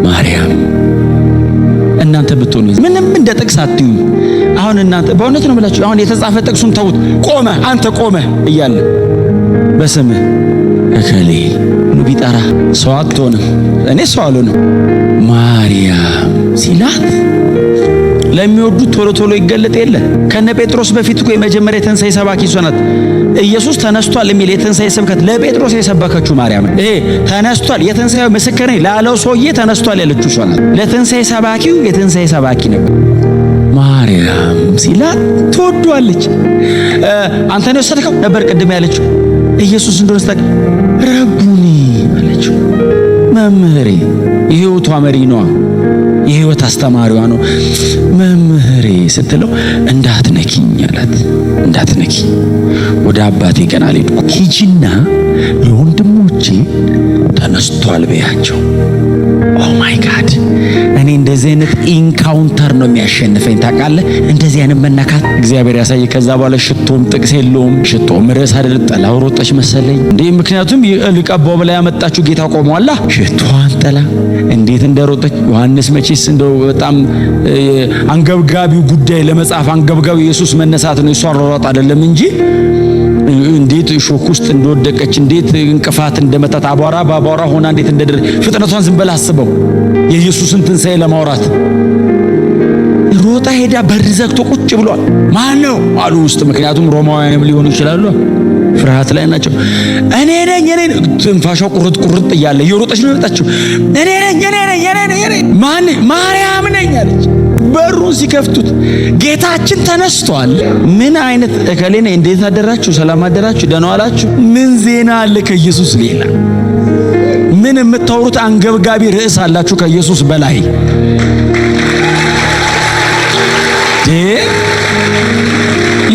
ማርያም እናንተ ብትሆኑ ምንም እንደ ጥቅስ አትዩ። አሁን እናንተ በእውነት ነው ብላችሁ አሁን የተጻፈ ጥቅሱን ተውት። አንተ ቆመ እያለ በስምህ እከሌ ነው ቢጠራ ሰው አትሆንም። እኔ ሰው አልሆንም ማርያም ሲላት ለሚወዱት ቶሎ ቶሎ ይገለጥ የለ። ከነ ጴጥሮስ በፊት እኮ የመጀመሪያ የትንሣኤ ሰባኪ እሷ ናት። ኢየሱስ ተነስቷል የሚል የትንሣኤ ስብከት ለጴጥሮስ የሰበከችው ማርያም። ተነስቷል የትንሣኤ ምስክር ነኝ ላለው ሰውዬ ተነስቷል ያለችው እሷ ናት። ለትንሣኤ ሰባኪው የትንሣኤ ሰባኪ ነበር። ማርያም ሲላት ትወዷለች። አንተ ነው የወሰድከው ነበር ቅድም ያለችው። ኢየሱስ እንደሆነ ስታውቅ ረቡኒ አለችው። መምህሬ፣ የሕይወቷ መሪ ነዋ፣ የሕይወት አስተማሪዋ ነው። መምህሬ ስትለው እንዳትነኪኝ አላት። እንዳትነኪ፣ ወደ አባቴ ገና አልሄድኩም፣ ሂጂና ለወንድሞቼ ተነስቷል በያቸው። ኦ ማይ ጋድ! እኔ እንደዚህ አይነት ኢንካውንተር ነው የሚያሸንፈኝ ታውቃለህ። እንደዚህ አይነት መነካት እግዚአብሔር ያሳይ። ከዛ በኋላ ሽቶም ጥቅስ የለውም። ሽቶም ርዕስ አይደል? ጥላው ሮጠች መሰለኝ እንዴ! ምክንያቱም ልቀባው ብላ ያመጣችው ጌታ ቆሟላ። ሽቷን ጥላ እንዴት እንደሮጠች ዮሐንስ መቼስ እንደው በጣም አንገብጋቢው ጉዳይ ለመጻፍ አንገብጋቢው ኢየሱስ መነሳት ነው። እሷ ሮጣ አይደለም እንጂ እንዴት ሾክ ውስጥ እንደወደቀች እንዴት እንቅፋት እንደመታት አቧራ በአቧራ ሆና እንዴት እንደደረሰ ፍጥነቷን ዝም በላ አስበው። የኢየሱስን ትንሣኤ ለማውራት ሮጣ ሄዳ በር ዘግቶ ቁጭ ብሏል። ማን ነው አሉ ውስጥ። ምክንያቱም ሮማውያንም ሊሆኑ ይችላሉ፣ ፍርሃት ላይ ናቸው። እኔ ነኝ ትንፋሻው ቁርጥ ቁርጥ እያለ እየሮጠች ነው የመጣችው። እኔ ነኝ ማን? ማርያም ነኝ አለች። በሩን ሲከፍቱት ጌታችን ተነስቷል። ምን አይነት እከሌ ነኝ፣ እንዴት አደራችሁ፣ ሰላም አደራችሁ፣ ደህና ዋላችሁ? ምን ዜና አለ ከኢየሱስ ሌላ? ምን የምታወሩት አንገብጋቢ ርዕስ አላችሁ ከኢየሱስ በላይ?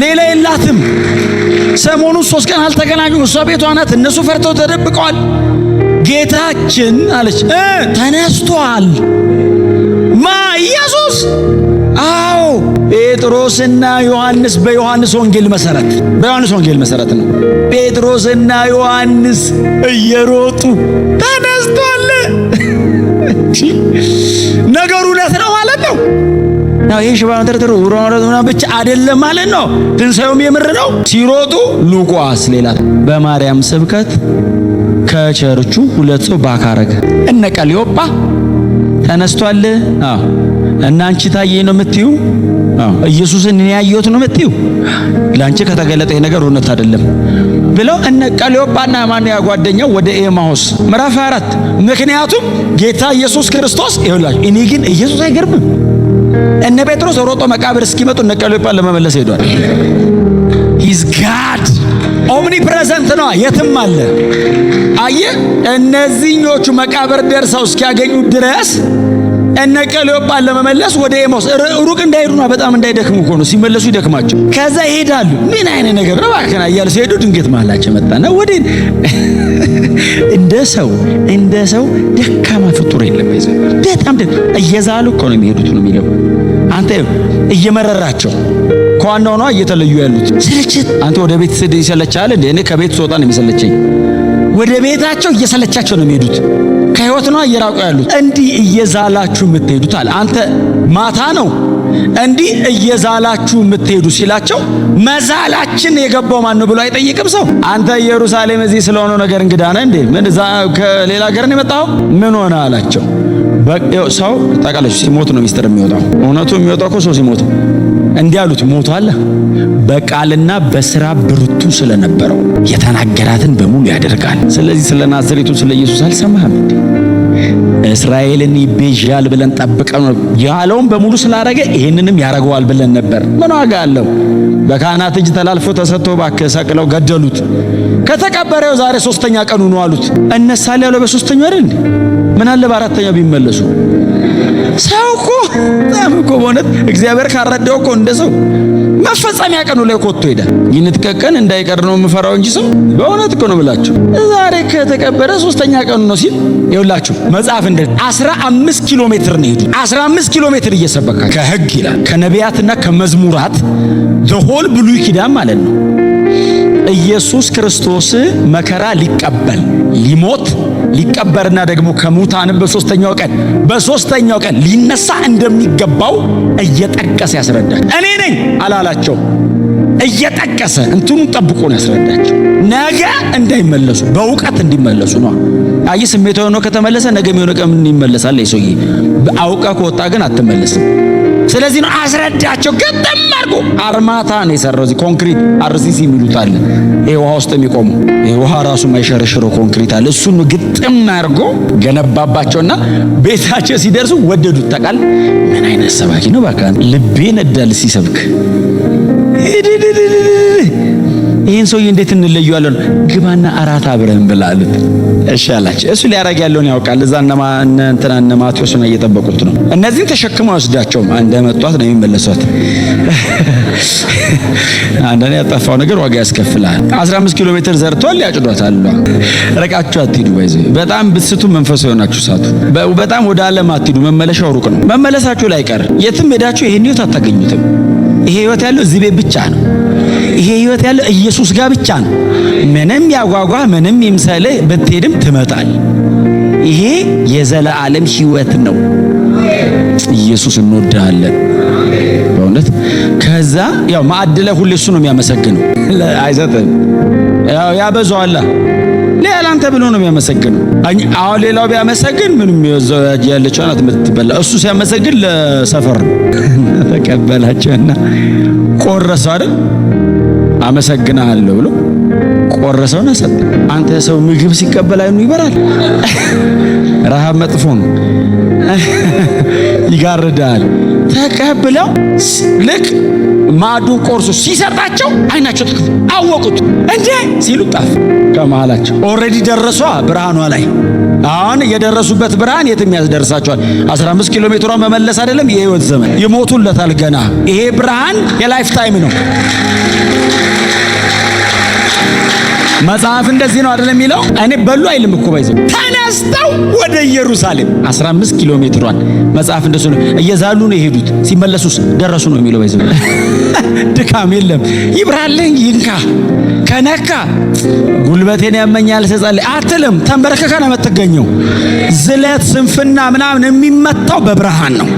ሌላ የላትም። ሰሞኑን 3 ቀን አልተገናኙም። እሷ ቤቷ ናት፣ እነሱ ፈርተው ተደብቀዋል። ጌታችን አለች ተነስቷል። ማ? ኢየሱስ? አዎ፣ ጴጥሮስና ዮሐንስ በዮሐንስ ወንጌል መሰረት ነው። ጴጥሮስና ዮሐንስ እየሮጡ ተነስቷል። ነገሩ እውነት ነው ማለት ነው። ይሄ ሽባ ተርተሩ ብቻ አይደለም ማለት ነው። ትንሣኤውም የምር ነው። ሲሮጡ ሉቃስ ሌላ በማርያም ስብከት ከቸርቹ 2 ሰው ባካረገ እነ ቀለዮጳ ተነስቷል። አዎ። እና አንቺ ታየኝ ነው የምትዩ? አዎ። ኢየሱስን እኔ ያየሁት ነው የምትዩ? ላንቺ ከተገለጠ ነገር እውነት አይደለም ብለው እነ ቀለዮጳና ማን ያጓደኛው ወደ ኤማሁስ ምዕራፍ 4። ምክንያቱም ጌታ ኢየሱስ ክርስቶስ ይኸውላችሁ፣ እኔ ግን ኢየሱስ አይገርምም። እነ ጴጥሮስ ሮጦ መቃብር እስኪመጡ እነ ቀለዮጳን ለመመለስ ሄዷል። ሂዝ ጋድ ኦምኒ ፕሬዘንት ነው፣ የትም አለ። አየህ፣ እነዚህኞቹ መቃብር ደርሰው እስኪያገኙ ድረስ እነ ቀለዮጳን ለመመለስ ወደ ኤማሁስ ሩቅ እንዳይሄዱ ነው፣ በጣም እንዳይደክሙ እኮ ነው። ሲመለሱ ይደክማቸው፣ ከዛ ይሄዳሉ። ምን አይነት ነገር ነው ባከና እያሉ ሲሄዱ ድንገት መሀላቸው መጣና ወደ እንደ ሰው ደካማ ፍጡር የለም። በጣም እየዛሉ እኮ ነው የሚሄዱት ነው የሚለው። አንተ እየመረራቸው ከዋናው ነው እየተለዩ ያሉት። ስልችት አንተ ወደ ቤት ስድ ይሰለቻል እንዴ? እኔ ከቤት ስወጣ ነው የሚሰለቸኝ። ወደ ቤታቸው እየሰለቻቸው ነው የሚሄዱት። ከህይወት ነው እየራቁ ያሉት። እንዲህ እየዛላችሁ የምትሄዱት አለ። አንተ ማታ ነው እንዲህ እየዛላችሁ የምትሄዱ ሲላቸው መዛላችን የገባው ማን ነው ብሎ አይጠይቅም ሰው። አንተ ኢየሩሳሌም እዚህ ስለሆነው ነገር እንግዳ ነህ እንዴ? ምን ከሌላ ሀገር ነው የመጣው? ምን ሆነ አላቸው። ሰው ታውቃለች፣ ሲሞት ነው ሚስጥር የሚወጣው። እውነቱ የሚወጣው እኮ ሰው ሲሞት። እንዲህ አሉት፣ ሞቷል። በቃልና በስራ ብርቱ ስለነበረው የተናገራትን በሙሉ ያደርጋል። ስለዚህ ስለ ናዝሬቱ ስለ ኢየሱስ አልሰማህም እንዴ? እስራኤልን ይቤዣል ብለን ጠብቀን ያለውን በሙሉ ስላረገ ይሄንንም ያረጋዋል ብለን ነበር። ምን ዋጋ አለው? በካህናት እጅ ተላልፎ ተሰጥቶ እባክህ ሰቅለው ገደሉት። ከተቀበረው ዛሬ 3ኛ ቀኑ ነው አሉት። እነሳል ያለው በ3ኛው አይደል? ምን አለ በ4ኛው ቢመለሱ? ሰው እኮ በእውነት እግዚአብሔር ካረዳው እኮ እንደ ሰው መፈጸሚያ ቀኑ ላይ ኮቶ ሄዳል። ይንጥቀቀን እንዳይቀር ነው የምፈራው እንጂ ሰው በእውነት እኮ ነው ብላችሁ ዛሬ ከተቀበረ 3ኛ ቀኑ ነው ሲል ይውላችሁ መጽሐፍ እንደ 15 ኪሎ ሜትር ነው ሄዱ። 15 ኪሎ ሜትር እየሰበካ ከሕግ ይላል ከነቢያትና ከመዝሙራት ዘሆል ብሉይ ኪዳን ማለት ነው። ኢየሱስ ክርስቶስ መከራ ሊቀበል ሊሞት ሊቀበርና ደግሞ ከሙታንም በሶስተኛው ቀን ሊነሳ እንደሚገባው እየጠቀሰ ያስረዳል። እኔ ነኝ አላላቸው፣ እየጠቀሰ እንትኑን ጠብቆ ነው ያስረዳቸው። ነገ እንዳይመለሱ በእውቀት እንዲመለሱ ነው። አይ ስሜታው ነው ከተመለሰ ነገ የሚሆነ ቀን ይመለሳል። ይሶይ አውቀ ከወጣ ግን አትመለስም። ስለዚህ ነው አስረዳቸው። ገጠም አድርጎ አርማታ ነው የሰራው። እዚህ ኮንክሪት አርሲሲ የሚሉት አለ። ይሄ ውሃ ውስጥ የሚቆሙ ይሄ ውሃ ራሱ የማይሸረሽረው ኮንክሪት አለ። እሱን ግጥም አድርጎ ገነባባቸውና ቤታቸው ሲደርሱ ወደዱት። ታውቃለህ ምን አይነት ሰባኪ ነው? በቃ ልቤ ነዳል ሲሰብክ። ይሄን ሰውዬ እንዴት እንለየዋለን? ግባና አራት አብረን ብላሉት። እሺ አላቸው። እሱ ሊያረግ ያለውን ያውቃል። እዛ እነ ማቴዎስን እየጠበቁት ነው። እነዚህን ተሸክመው ወስዳቸውም እንደመጧት ነው የሚመለሷት። አንደኛ ያጠፋው ነገር ዋጋ ያስከፍላል። 15 ኪሎ ሜትር ዘርቷል፣ ያጭዷታል። ረቃችሁ አትሂዱ። በጣም ብትስቱ መንፈስ ይሆናችሁ ሳቱ። በጣም ወደ ዓለም አትሂዱ። መመለሻው ሩቅ ነው። መመለሳችሁ ላይ ቀር የትም ሄዳችሁ ይሄን ህይወት አታገኙትም። ይሄ ህይወት ያለው እዚህ ቤት ብቻ ነው። ይሄ ህይወት ያለው ኢየሱስ ጋር ብቻ ነው። ምንም ያጓጓ ምንም ይምሰልህ ብትሄድም ትመጣል። ይሄ የዘላለም ህይወት ነው። ኢየሱስ እንወድሃለን በእውነት። ከዛ ያው ማዕድለ ሁሉ እሱ ነው የሚያመሰግነው። አይሰጥም ያው ያበዛዋል። ሌላ አንተ ብሎ ነው የሚያመሰግነው። አሁን ሌላው ቢያመሰግን ምንም ያለችው ናት የምትበላ። እሱ ሲያመሰግን ለሰፈር ነው። ተቀበላቸውና ቆረሰው አይደል? አመሰግናለሁ ብሎ ቆረሰውና ሰጠ። አንተ ሰው ምግብ ሲቀበል አይኑ ይበራል። ረሃብ መጥፎ ነው፣ ይጋርዳል። ተቀብለው ልክ ማዕዱን ቆርሶ ሲሰጣቸው አይናቸው ተከፈተ። አወቁት እንዴ ሲሉ ጣፍ ከመሃላቸው ኦልሬዲ ደረሷ ብርሃኗ ላይ። አሁን የደረሱበት ብርሃን የትም ያስደርሳቸዋል። 15 ኪሎ ሜትሯን መመለስ አይደለም የህይወት ዘመን ይሞቱለታል ገና። ይሄ ብርሃን የላይፍ ታይም ነው። መጽሐፍ እንደዚህ ነው አይደለም የሚለው? እኔ በሉ አይልም እኮ ባይዘው ተነስተው ወደ ኢየሩሳሌም 15 ኪሎ ሜትሯን መጽሐፍ እንደሱ ነው እየዛሉ ነው የሄዱት። ሲመለሱስ ደረሱ ነው የሚለው ባይዘው። ድካም የለም። ይብራልኝ ይንካ ከነካ ጉልበቴን ያመኛል ተጸልይ አትልም። ተንበረከከ ነው የምትገኘው። ዝለት ስንፍና ምናምን የሚመታው በብርሃን ነው።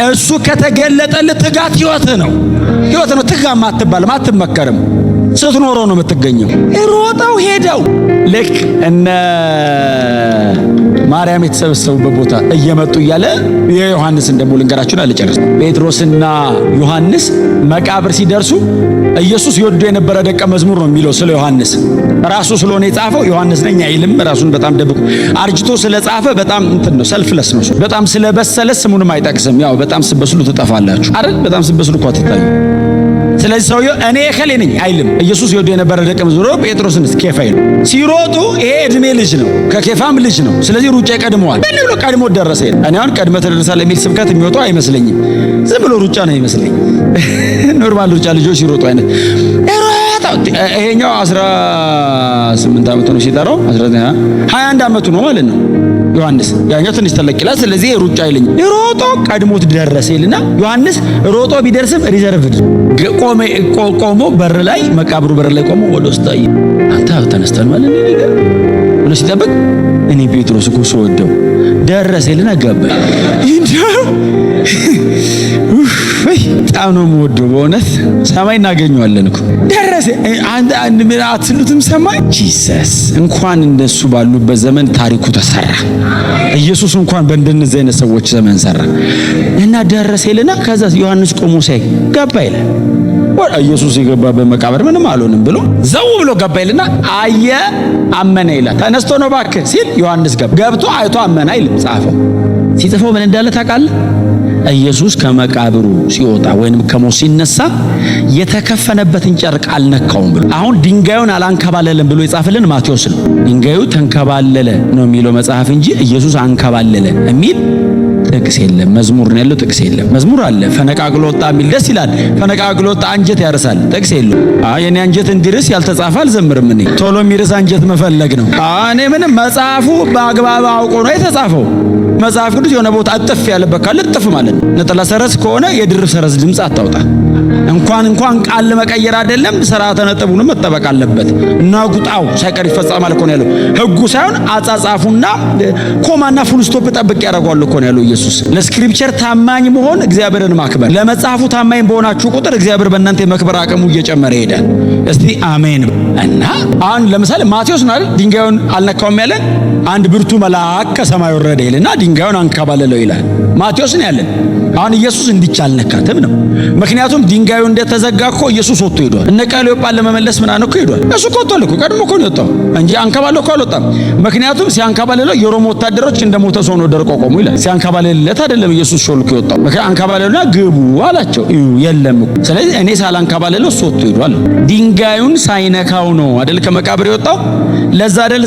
እሱ ከተገለጠልህ ትጋት ህይወት ነው። ህይወት ነው። ትጋማ አትባልም፣ አትመከርም። ስትኖረው ነው የምትገኘው። ሮጠው ሄደው ልክ እነ ማርያም የተሰበሰቡበት ቦታ እየመጡ እያለ የዮሐንስን ደግሞ ልንገራችሁና ልጨርስ። ጴጥሮስና ዮሐንስ መቃብር ሲደርሱ ኢየሱስ ይወዱ የነበረ ደቀ መዝሙር ነው የሚለው ስለ ዮሐንስ። ራሱ ስለሆነ የጻፈው ዮሐንስ ነኝ አይልም። ራሱን በጣም ደብቆ አርጅቶ ስለጻፈ በጣም እንትን ነው፣ ሰልፍለስ ነው። በጣም ስለበሰለ ስሙንም አይጠቅስም። ያው በጣም ስበስሉ ትጠፋላችሁ አይደል? በጣም ስበስሉ እኮ አትታዩ። ስለዚህ ሰውየው እኔ እከሌ ነኝ አይልም። ኢየሱስ ይወዱ የነበረ ደቀ መዝሙር ጴጥሮስንስ ኬፋ ይሉ ሲሮጡ ይሄ እድሜ ልጅ ነው፣ ከኬፋም ልጅ ነው። ስለዚህ ሩጫ ይቀድመዋል። ምን ብሎ ቀድሞ ደረሰ። እኔ አሁን ቀድመ ትደርሳለህ የሚል ስብከት የሚወጣው አይመስለኝም። ዝም ብሎ ሩጫ ነው ይመስለኝ። ኖርማል ሩጫ ልጆች ሲሮጡ አይነት ይሄኛው 18 ዓመቱ ነው ሲጠራው 21 ዓመቱ ነው ማለት ነው ዮሐንስ። ያኛው ትንሽ ተለቅ ይላል። ስለዚህ ሩጫ አይልኝ ሮጦ ቀድሞት ደረሰ ይልና ዮሐንስ ሮጦ ቢደርስም ሪዘርቭድ ቆሞ በር ላይ መቃብሩ በር ላይ ቆሞ ወደ ውስጥ አየ። አንተ ተነስተን ማለት ነው ብሎ ሲጠብቅ እኔ ጴጥሮስ እኮ ስወደው ደረሰ ይልና ገባ። በጣም ነው የምወደው በእውነት። ሰማይ እናገኘዋለን እኮ ደረሰ። አንድ ምን አትሉትም? ሰማይ ጂሰስ እንኳን እንደሱ ባሉበት ዘመን ታሪኩ ተሰራ። ኢየሱስ እንኳን በእንደነዚህ አይነት ሰዎች ዘመን ሰራ እና ደረሰ ይልና ከዛ ዮሐንስ ቆሞ ሳይ ገባ ይላል። ኢየሱስ የገባበት መቃብር ምንም አልሆንም ብሎ ዘው ብሎ ገባ ይልና አየ አመነ ይላል። ተነስቶ ነው እባክህ ሲል ዮሐንስ ገብቶ አይቶ አመነ አይልም ጻፈው። ሲጽፈው ምን እንዳለ ታውቃለህ? ኢየሱስ ከመቃብሩ ሲወጣ ወይንም ከሞት ሲነሳ የተከፈነበትን ጨርቅ አልነካውም ብሎ። አሁን ድንጋዩን አላንከባለለም ብሎ የጻፈልን ማቴዎስ ነው። ድንጋዩ ተንከባለለ ነው የሚለው መጽሐፍ እንጂ ኢየሱስ አንከባለለ የሚል ጥቅስ የለም። መዝሙር ነው ያለው፣ ጥቅስ የለም። መዝሙር አለ ፈነቃቅሎ ወጣ የሚል ደስ ይላል። ፈነቃቅሎ ወጣ አንጀት ያርሳል፣ ጥቅስ የለው። የኔ አንጀት እንዲርስ ያልተጻፈ አልዘምርም። እኔ ቶሎ የሚርስ አንጀት መፈለግ ነው። እኔ ምንም መጽሐፉ በአግባብ አውቆ ነው የተጻፈው። መጽሐፍ ቅዱስ የሆነ ቦታ አጥፍ ያለበት ካለ ጥፍ ማለት ነው። ነጠላ ሰረዝ ከሆነ የድርብ ሰረዝ ድምጽ አታውጣ። እንኳን ቃል መቀየር አይደለም ስርዓተ ነጥቡንም መጠበቅ አለበት። እና ጉጣው ሳይቀር ይፈጸማል እኮ ነው ያለው። ህጉ ሳይሆን አጻጻፉና ኮማና ፉል ስቶፕ ጠብቅ ያደርጋል እኮ ነው ያለው ኢየሱስ። ለስክሪፕቸር ታማኝ መሆን እግዚአብሔርን ማክበር። ለመጽሐፉ ታማኝ በሆናችሁ ቁጥር እግዚአብሔር በእናንተ የመክበር አቅሙ እየጨመረ ይሄዳል። እስቲ አሜን። እና አሁን ለምሳሌ ማቴዎስ ነው አይደል ድንጋዩን አልነካውም ያለን? አንድ ብርቱ መልአክ ከሰማይ ወረደ ይልና ድንጋዩን አንከባለለው ይላል። ማቴዎስ ነው ያለን። አሁን ኢየሱስ እንዲቻል አልነካትም ነው። ምክንያቱም ድንጋዩ እንደተዘጋ እኮ ኢየሱስ ወጥቶ ሄዷል። እነ ቀለዮጳን ለመመለስ ምናምን እኮ ሄዷል። እሱ እኮ ወጥቷል እኮ ቀድሞ እኮ ነው የወጣው እንጂ አንከባለለው እኮ አልወጣም። ምክንያቱም ሲያንከባለለው የሮም ወታደሮች እንደሞተ ሰው ነው ደርቆ ቆሙ ይላል። ሲያንከባለለት አይደለም ኢየሱስ ሾልኮ የወጣው። አንከባለሉና ግቡ አላቸው። የለም እኮ ስለዚህ እኔ ሳላንከባለለው እሱ ወጥቶ ሄዷል። ድንጋዩን ሳይነካው ነው አይደል ከመቃብር የወጣው። ለዛ አይደል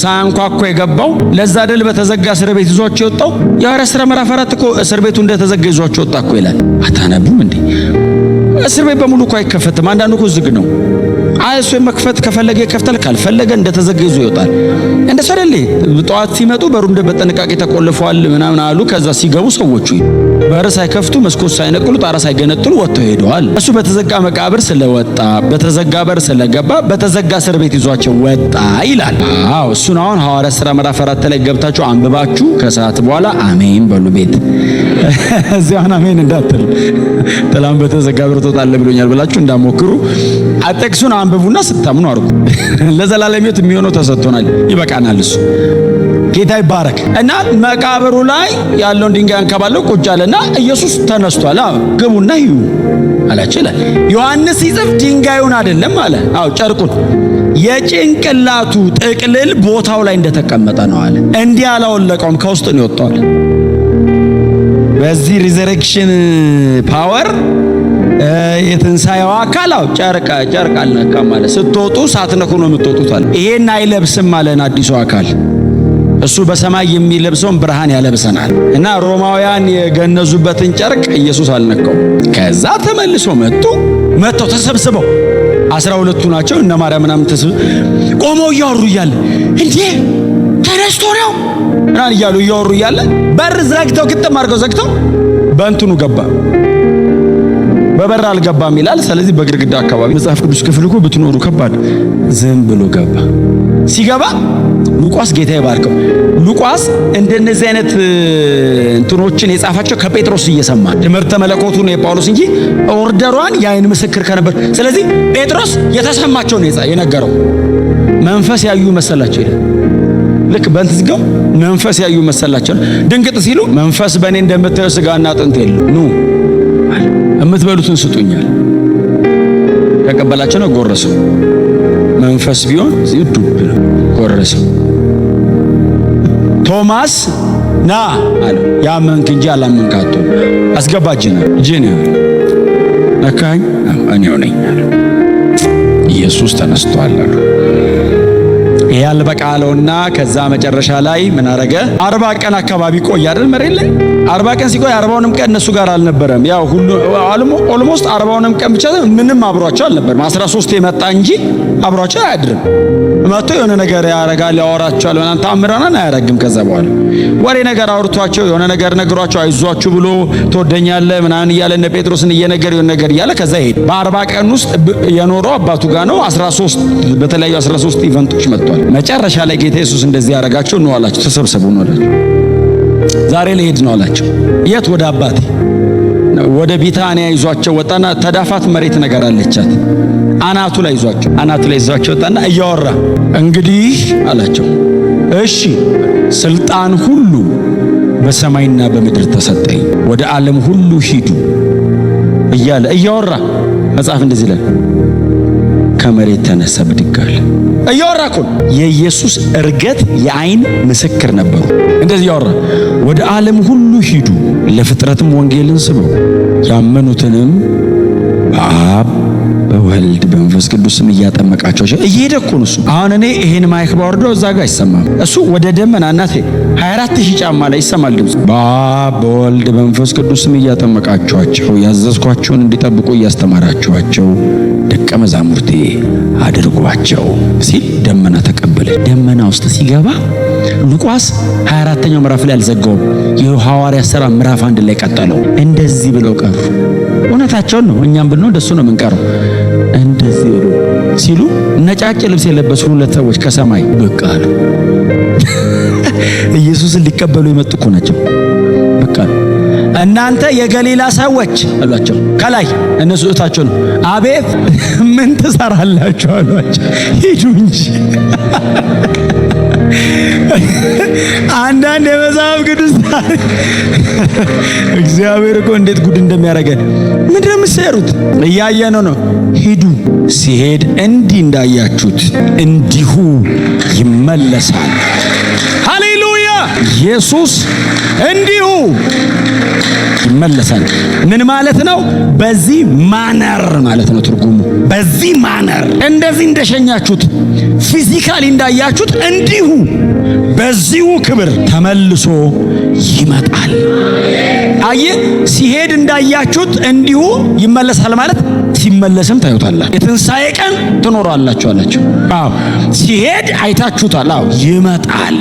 ሳያንኳኳ የገባው። ለዛ አይደል በተዘጋ እስር ቤት ይዟቸው የወጣው። የሐዋርያት ሥራ ምዕራፍ 4 እኮ እስር ቤቱ እንደተዘጋ ይዟቸው ወጣ እኮ ይላል። አታነቡም እንዴ? እስር ቤት በሙሉ እኮ አይከፈትም። አንዳንዱ እኮ ዝግ ነው። እሱ መክፈት ከፈለገ ይከፍታል፣ ካልፈለገ እንደተዘጋ ይዞ ይወጣል። እንደሱ አይደል? ጠዋት ሲመጡ በሩ በጥንቃቄ ተቆልፈዋል ምናምን አሉ። ከዛ ሲገቡ ሰዎቹ በር ሳይከፍቱ መስኮት ሳይነቅሉ ጣራ ሳይገነጥሉ ወጥተው ሄደዋል። እሱ በተዘጋ መቃብር ስለወጣ በተዘጋ በር ስለገባ በተዘጋ እስር ቤት ይዟቸው ወጣ ይላል። እሱን አሁን ሐዋርያት ሥራ ምዕራፍ 4 ላይ ገብታችሁ አንብባችሁ ከሰዓት በኋላ አሜን በሉ። ቤት እዚያውን አሜን እንዳትል ጥላም በተዘጋ በር ትወጣለህ ብሎኛል ብላችሁ እንዳሞክሩ አጥቅሱን አንብቡና ስታምኑ አርጉ። ለዘላለም ሕይወት የሚሆነው ተሰጥቶናል፣ ይበቃናል። እሱ ጌታ ይባረክ። እና መቃብሩ ላይ ያለውን ድንጋይ አንከባለው ቁጭ አለና ኢየሱስ ተነስቷል። ግቡና ይዩ አላቸው ይላል ዮሐንስ ሲጽፍ ድንጋዩን አይደለም አለ። ጨርቁን የጭንቅላቱ ጥቅልል ቦታው ላይ እንደተቀመጠ ነው አለ። እንዲህ አላወለቀውም፣ ከውስጥ ነው የወጣው። በዚህ ሪዘሬክሽን ፓወር የትንሳኤው አካል ጨርቅ አልነካም ማለት ስትወጡ ሳትነኩ ነው የምትወጡት አለ። ይሄን አይለብስም ማለት አዲሱ አካል እሱ በሰማይ የሚለብሰውን ብርሃን ያለብሰናል። እና ሮማውያን የገነዙበትን ጨርቅ ኢየሱስ አልነካው። ከዛ ተመልሶ መጥተው ተሰብስበው 12ቱ ናቸው እነ ማርያም ምናምን ቆመው እያወሩ እያለ እንዴ ተነስቶ ነው ምናምን እያሉ እያወሩ እያለ በር ዘግተው ግጥም አድርገው ዘግተው በእንትኑ ገባ። በበር አልገባም ይላል። ስለዚህ በግድግዳ አካባቢ መጽሐፍ ቅዱስ ክፍል እኮ ብትኖሩ ከባድ ዝም ብሎ ገባ። ሲገባ ሉቃስ ጌታ ይባርከው፣ ሉቃስ እንደነዚህ አይነት እንትኖችን የጻፋቸው ከጴጥሮስ እየሰማ ትምህርተ መለኮቱ ነው የጳውሎስ እንጂ ኦርደሯን የዓይን ምስክር ከነበር። ስለዚህ ጴጥሮስ የተሰማቸው ነው የነገረው። መንፈስ ያዩ መሰላቸው ይላል። ልክ በእንትዝጋው መንፈስ ያዩ መሰላቸው። ድንግጥ ሲሉ መንፈስ በእኔ እንደምታየው ሥጋና አጥንት የለው ኑ የምትበሉትን ስጡኛል። ተቀበላቸው ነው ጎረሰው። መንፈስ ቢሆን ዱብ ነው ጎረሰው። ቶማስ ና አለው። ያመንክ እንጂ አላመንክ አትሆን። አስገባጅና ጂኒ ነካኝ እኔው ነኝ አለ። ኢየሱስ ተነስቷል አለ። ይሄ አልበቃ አለውና ከዛ መጨረሻ ላይ ምን አረገ? 40 ቀን አካባቢ ቆየ አይደል መሬት ላይ 40 ቀን ሲቆይ 40ንም ቀን እነሱ ጋር አልነበረም። ያው ሁሉ ኦልሞስት 40ንም ቀን ብቻ ምንም አብሯቸው አልነበረም። 13 የመጣ እንጂ አብሯቸው አያድርም። መጥቶ የሆነ ነገር ያረጋል፣ ያወራቸዋል። ምናምን ታምራናን አያረግም። ከዛ በኋላ ወሬ ነገር አውርቷቸው የሆነ ነገር ነግሯቸው አይዟችሁ ብሎ ትወደኛለህ ምናምን እያለ እነ ጴጥሮስን እየነገረ የሆነ ነገር እያለ ከዛ ሄደ። በ40 ቀን ውስጥ የኖረው አባቱ ጋር ነው። 13 በተለያዩ 13 ኢቨንቶች መጥቷል። መጨረሻ ላይ ጌታ ኢየሱስ እንደዚህ ያረጋቸው ነው አላቸው። ተሰብሰቡ ነው አላቸው። ዛሬ ልሄድ ነው አላቸው። የት? ወደ አባቴ። ወደ ቢታንያ ይዟቸው ወጣና ተዳፋት መሬት ነገር አለቻት አናቱ ላይ ይዟቸው ወጣና እያወራ እንግዲህ አላቸው እሺ ስልጣን ሁሉ በሰማይና በምድር ተሰጠኝ፣ ወደ ዓለም ሁሉ ሂዱ እያለ እያወራ መጽሐፍ እንደዚህ ይላል። ከመሬት ተነሳ ብድግ አለ። እያወራ እኮ የኢየሱስ እርገት የዓይን ምስክር ነበሩ። እንደዚህ እያወራ ወደ ዓለም ሁሉ ሂዱ፣ ለፍጥረትም ወንጌልን ስበኩ፣ ያመኑትንም በአብ በወልድ በመንፈስ ቅዱስም እያጠመቃቸው እየሄደ እኮ ነው እሱ። አሁን እኔ ይሄን ማይክ ባወርደው እዛ ጋር አይሰማም። እሱ ወደ ደመና እናቴ 24000 ጫማ ላይ ይሰማል ድምፅ። በአብ በወልድ በመንፈስ ቅዱስም እያጠመቃቸዋቸው ያዘዝኳቸውን እንዲጠብቁ እያስተማራቸዋቸው ደቀ መዛሙርቴ አድርጓቸው ሲል ደመና ተቀበለ። ደመና ውስጥ ሲገባ ሉቃስ 24ኛው ምዕራፍ ላይ አልዘጋውም። የሐዋርያት ሥራ ምዕራፍ 1 ላይ ቀጠለው። እንደዚህ ብለው ቀሩ። እውነታቸውን ነው። እኛም ብንሆን እንደሱ ነው የምንቀረው። እንደዚህ ሲሉ ነጫጭ ልብስ የለበሱ ሁለት ሰዎች ከሰማይ ብቅ አሉ። ኢየሱስን ሊቀበሉ የመጡ እኮ ናቸው። ብቅ አሉ። እናንተ የገሊላ ሰዎች አሏቸው። ከላይ እነሱ እታቸው ነው። አቤት ምን ትሰራላችሁ አሏቸው። ሂዱ እንጂ። አንዳንድ የመጽሐፍ ቅዱስ እግዚአብሔር እኮ እንዴት ጉድ እንደሚያደርገን ምንድነው የምትሰሩት? እያየነው ነው። ሂዱ፣ ሲሄድ እንዲህ እንዳያችሁት እንዲሁ ይመለሳል። ሃሌሉያ! ኢየሱስ እንዲሁ ይመለሳል። ምን ማለት ነው? በዚህ ማነር ማለት ነው ትርጉሙ። በዚህ ማነር እንደዚህ እንደሸኛችሁት ፊዚካሊ እንዳያችሁት እንዲሁ በዚሁ ክብር ተመልሶ ይመጣል። አየ ሲሄድ እንዳያችሁት እንዲሁ ይመለሳል ማለት ሲመለስም ታዩታላችሁ። የትንሣኤ ቀን ትኖራላችሁ አላችሁ። አዎ ሲሄድ አይታችሁታል። አዎ ይመጣል።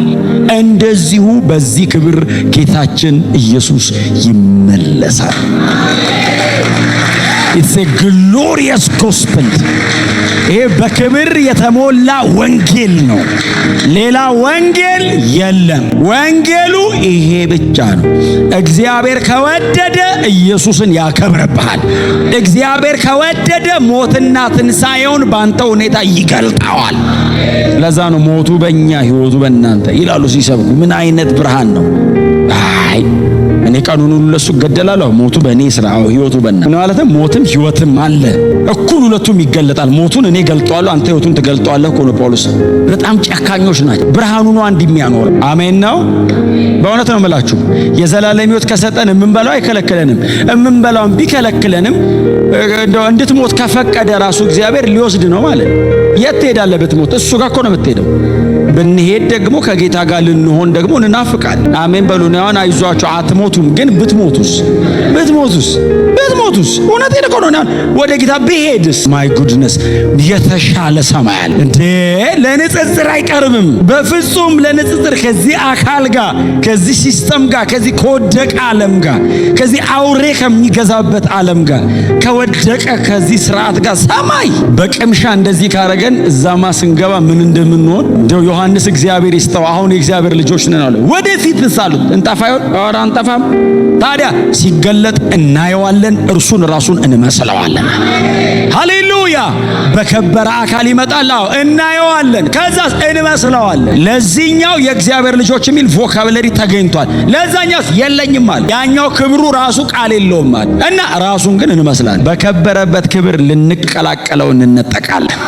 እንደዚሁ በዚህ ክብር ጌታችን ኢየሱስ ይመለሳል። It's a glorious gospel. ይሄ በክብር የተሞላ ወንጌል ነው። ሌላ ወንጌል የለም። ወንጌሉ ይሄ ብቻ ነው። እግዚአብሔር ከወደደ ኢየሱስን ያከብርብሃል። እግዚአብሔር ከወደደ ሞትና ትንሣኤውን ባንተ ሁኔታ ይገልጣዋል። ለዛ ነው ሞቱ በእኛ ሕይወቱ በእናንተ ይላሉ ሲሰብኩ። ምን አይነት ብርሃን ነው! አይ እኔ ቀኑን ሁሉ ለሱ ገደላለሁ፣ ሞቱ በእኔ ስራ፣ ሕይወቱ በእናንተ ማለት ነው። ሞትም ሕይወትም አለ፣ እኩል ሁለቱም ይገለጣል። ሞቱን እኔ ገልጠዋለሁ፣ አንተ ሕይወቱን ትገልጠዋለህ እኮ ነው ጳውሎስ። በጣም ጨካኞች ናቸው። ብርሃኑ ነው አንድ የሚያኖር። አሜን ነው። በእውነት ነው የምላችሁ። የዘላለም ሕይወት ከሰጠን የምንበላው አይከለክለንም። የምንበላውን ቢከለክለንም እንድትሞት ከፈቀደ ራሱ እግዚአብሔር ሊወስድ ነው ማለት ነው። የት ትሄዳለህ ብትሞት? እሱ ጋር እኮ ነው የምትሄደው። ብንሄድ ደግሞ ከጌታ ጋር ልንሆን ደግሞ እንናፍቃለን። አሜን በሉ። ነው አይዟችሁ አትሞቱም። ግን ብትሞቱስ እውነቴን እኮ ነው። ወደ ጌታ ብሄድስ ማይ ጉድነስ የተሻለ ሰማይ አለ እንዴ! ለንጽጽር አይቀርብም በፍጹም ለንጽጽር ከዚህ አካል ጋር ከዚህ ሲስተም ጋር ከዚህ ከወደቀ ዓለም ጋር ከዚህ አውሬ ከሚገዛበት ዓለም ጋር ከወደቀ ከዚህ ስርዓት ጋር ሰማይ በቅምሻ እንደዚህ ካረገን እዛማ ስንገባ ምን እንደምንሆን እንደው ዮሐንስ እግዚአብሔር ይስጠው። አሁን የእግዚአብሔር ልጆች ነን አለ። ወደፊት ንሳሉት እንጠፋ ይሆን? ኧረ አንጠፋም። ታዲያ ሲገለጥ እናየዋለን፣ እርሱን ራሱን እንመስለዋለን። ሃሌሉያ! በከበረ አካል ይመጣል። አዎ እናየዋለን፣ ከዛስ እንመስለዋለን። ለዚህኛው የእግዚአብሔር ልጆች የሚል ቮካብለሪ ተገኝቷል። ለዛኛውስ የለኝም አለ። ያኛው ክብሩ ራሱ ቃል የለውም አለ እና ራሱን ግን እንመስላለን። በከበረበት ክብር ልንቀላቀለው እንነጠቃለን።